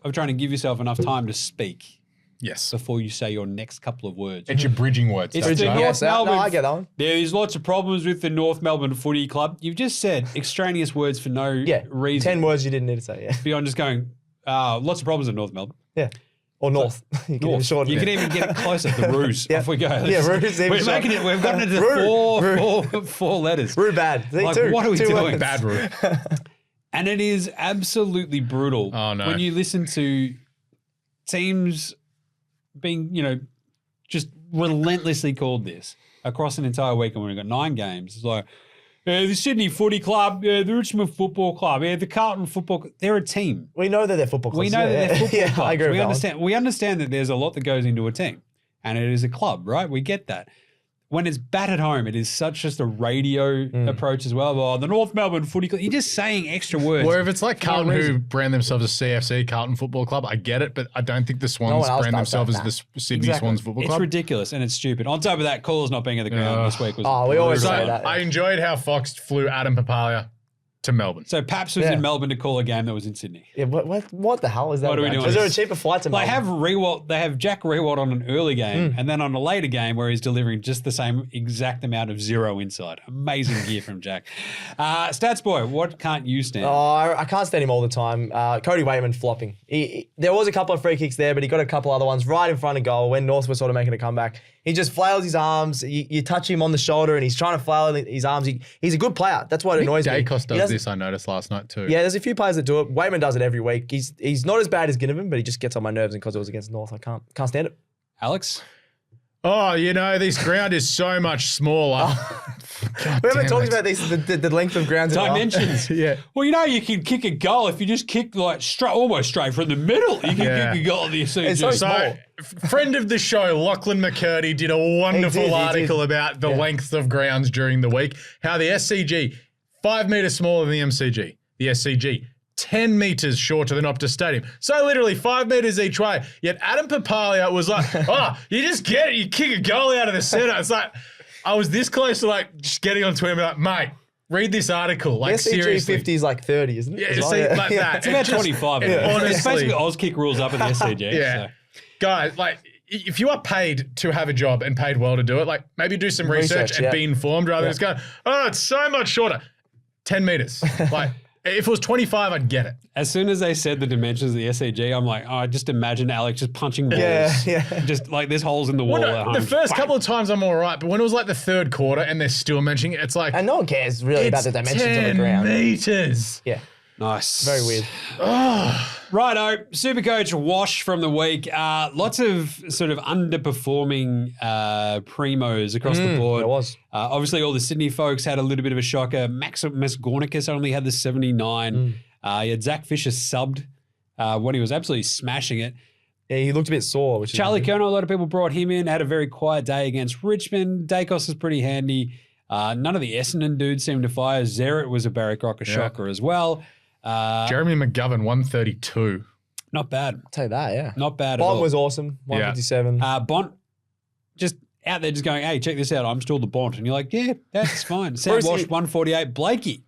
of trying to give yourself enough time to speak Yes. before you say your next couple of words. It's your bridging words. It's that's the right. North Yes, no, Melbourne. I get that one. There is lots of problems with the North Melbourne Footy Club. You've just said extraneous words for no Yeah. reason. 10 words you didn't need to say, yeah. Beyond just going, lots of problems in North Melbourne. Yeah. Or North. You can North. shorten You it. can even get it closer. The Roos. Off we go. Yeah, Roos. We're making it. We've gotten it to four letters. Roo bad. Like, what are we doing? Words. Bad Roo. And it is absolutely brutal. Oh, no. When you listen to teams being, just relentlessly called this across an entire week, and we've got 9 games. It's like, the Sydney Footy Club, the Richmond Football Club, the Carlton Football Club. They're a team. We know that they're football clubs. We know that they're football clubs. I agree with that We understand that there's a lot that goes into a team, and it is a club, right? We get that. When it's battered home, it is such just a radio approach as well. Oh, the North Melbourne Footy Club. You're just saying extra words. Where if it's like for no Carlton who reason. brand themselves as CFC, Carlton Football Club, I get it, but I don't think the Swans one else brand does themselves that, as the Sydney Exactly. Swans Football It's Club. ridiculous and it's stupid. On top of that, Caller's not being at the ground this week was. Oh, we always brutal. say that. I enjoyed how Fox flew Adam Papalia to Melbourne. So Paps was in Melbourne to call a game that was in Sydney. Yeah, what the hell is that? What are we about? doing? Was there a cheaper flight to Melbourne? They have Jack Rewalt on an early game and then on a later game where he's delivering just the same exact amount of zero inside. Amazing gear from Jack. Stats boy, what can't you stand? Oh, I can't stand him all the time. Cody Waitman flopping. There was a couple of free kicks there, but he got a couple other ones right in front of goal when North was sort of making a comeback. He just flails his arms. You touch him on the shoulder and he's trying to flail his arms. He's a good player. That's what annoys me. Dacos does this, I noticed last night too. Yeah, there's a few players that do it. Waitman does it every week. He's not as bad as Ginnivan, but he just gets on my nerves, and because it was against North, I can't stand it. Alex? Oh, this ground is so much smaller. We haven't talked about the length of grounds. Dimensions. Yeah. Well, you can kick a goal if you just kick like almost straight from the middle. You can kick a goal at the SCG. It's so small. So, friend of the show, Lachlan McCurdy, did a wonderful article about the length of grounds during the week. How the SCG, 5 metres smaller than the MCG. The SCG, 10 metres shorter than Optus Stadium. So literally 5 metres each way. Yet Adam Papalia was like, you just get it. You kick a goal out of the centre. It's like, I was this close to like just getting on Twitter and be like, mate, read this article. Like, SCG seriously. 50 is like 30, isn't it? Yeah, As well? see, like that. It's about 25. Honestly. It's basically Oz kick rules up at the SCG. Yeah. So. Guys, like, if you are paid to have a job and paid well to do it, like, maybe do some research and be informed rather than just go, it's so much shorter. 10 metres. Like, if it was 25, I'd get it. As soon as they said the dimensions of the SCG, I'm like, I just imagine Alex just punching walls. Yeah. Just like there's holes in the wall at home. The first couple of times I'm all right, but when it was like the third quarter and they're still mentioning it, it's like, And no one cares really about the dimensions of the 10 ground. metres. Yeah, Nice. very weird. Righto, Supercoach Wash from the week. Lots of sort of underperforming primos across the board. There was. Obviously, all the Sydney folks had a little bit of a shocker. Max Gornicus only had the 79. He had Zach Fisher subbed when he was absolutely smashing it. Yeah, he looked a bit sore. Which Charlie is Kerno, a lot of people brought him in, had a very quiet day against Richmond. Dacos is pretty handy. None of the Essendon dudes seemed to fire. Zerrett was a Barrack Rocker shocker as well. Jeremy McGovern, 132. Not bad. I'll tell you that, yeah. Not bad at Bond all. was awesome, 157. Bont just out there just going, hey, check this out. I'm still the Bont. And you're like, yeah, that's fine. Sam Brucey- Wash, 148. Blakey,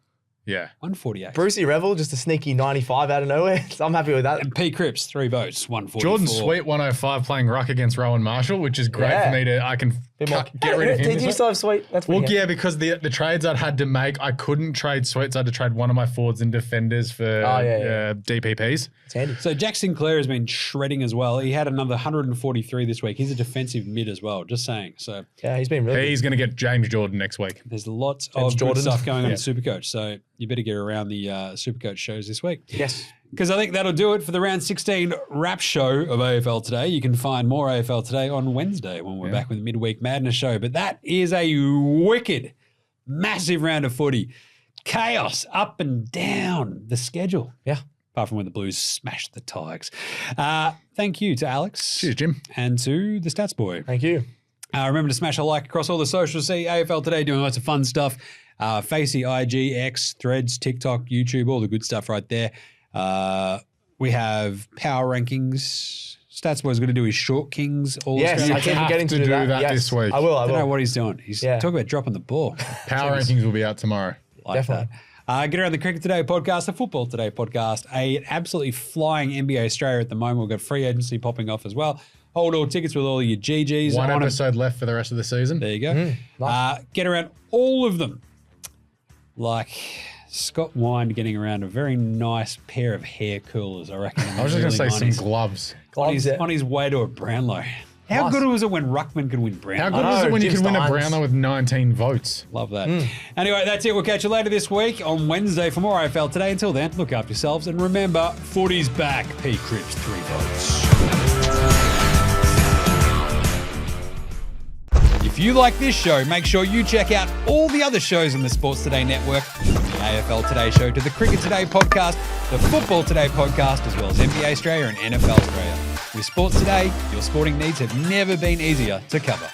Yeah. 148. Brucey Revel, just a sneaky 95 out of nowhere. So I'm happy with that. And P. Cripps, 3 votes, 144. Jordan Sweet, 105, playing ruck against Rowan Marshall, which is great Yeah. for me I can Bit more- get rid of him. Did this you week. still have Sweet? That's Well, pretty yeah, because the trades I'd had to make, I couldn't trade Sweet, so I had to trade one of my forwards and defenders for DPPs. It's handy. So Jack Sinclair has been shredding as well. He had another 143 this week. He's a defensive mid as well, just saying. So Yeah, he's been really good. He's going to get James Jordan next week. there's lots James of Jordan. good stuff going on in Supercoach. So you better get around the Supercoach shows this week. Yes. Because I think that'll do it for the round 16 wrap show of AFL Today. You can find more AFL Today on Wednesday when we're back with the Midweek Madness show. But that is a wicked, massive round of footy. Chaos up and down the schedule. Yeah. Apart from when the Blues smashed the Tigers. Thank you to Alex. Cheers, Jim. And to the Stats Boy. Thank you. Remember to smash a like across all the socials. See AFL Today doing lots of fun stuff. Facey, IG, X, Threads, TikTok, YouTube, all the good stuff right there. We have power rankings. Stats Boy's going to do his short kings. All Yes, Australia. I keep have forgetting to to do do that. that Yes. this week. I will. I don't know what he's doing. He's talking about dropping the ball. Power rankings will be out tomorrow. Like Definitely. that. Get around the Cricket Today podcast, the Football Today podcast, a absolutely flying NBA Australia at the moment. We've got free agency popping off as well. Hold all tickets with all your GGs. One on 'em. episode left for the rest of the season. There you go. nice. Get around all of them. Like Scott Wine getting around a very nice pair of hair curlers, I reckon. I was just going to say some gloves. On his way to a Brownlow. How good was it when Ruckman could win Brownlow? How good was it when you Jim could win a Steins. Brownlow with 19 votes? Love that. Anyway, that's it. We'll catch you later this week on Wednesday for more AFL Today. Until then, look after yourselves. And remember, footy's back. P. Cripps, 3 votes. If you like this show, make sure you check out all the other shows on the Sports Today network, from the AFL Today Show to the Cricket Today podcast, the Football Today podcast, as well as NBA Australia and NFL Australia. With Sports Today, your sporting needs have never been easier to cover.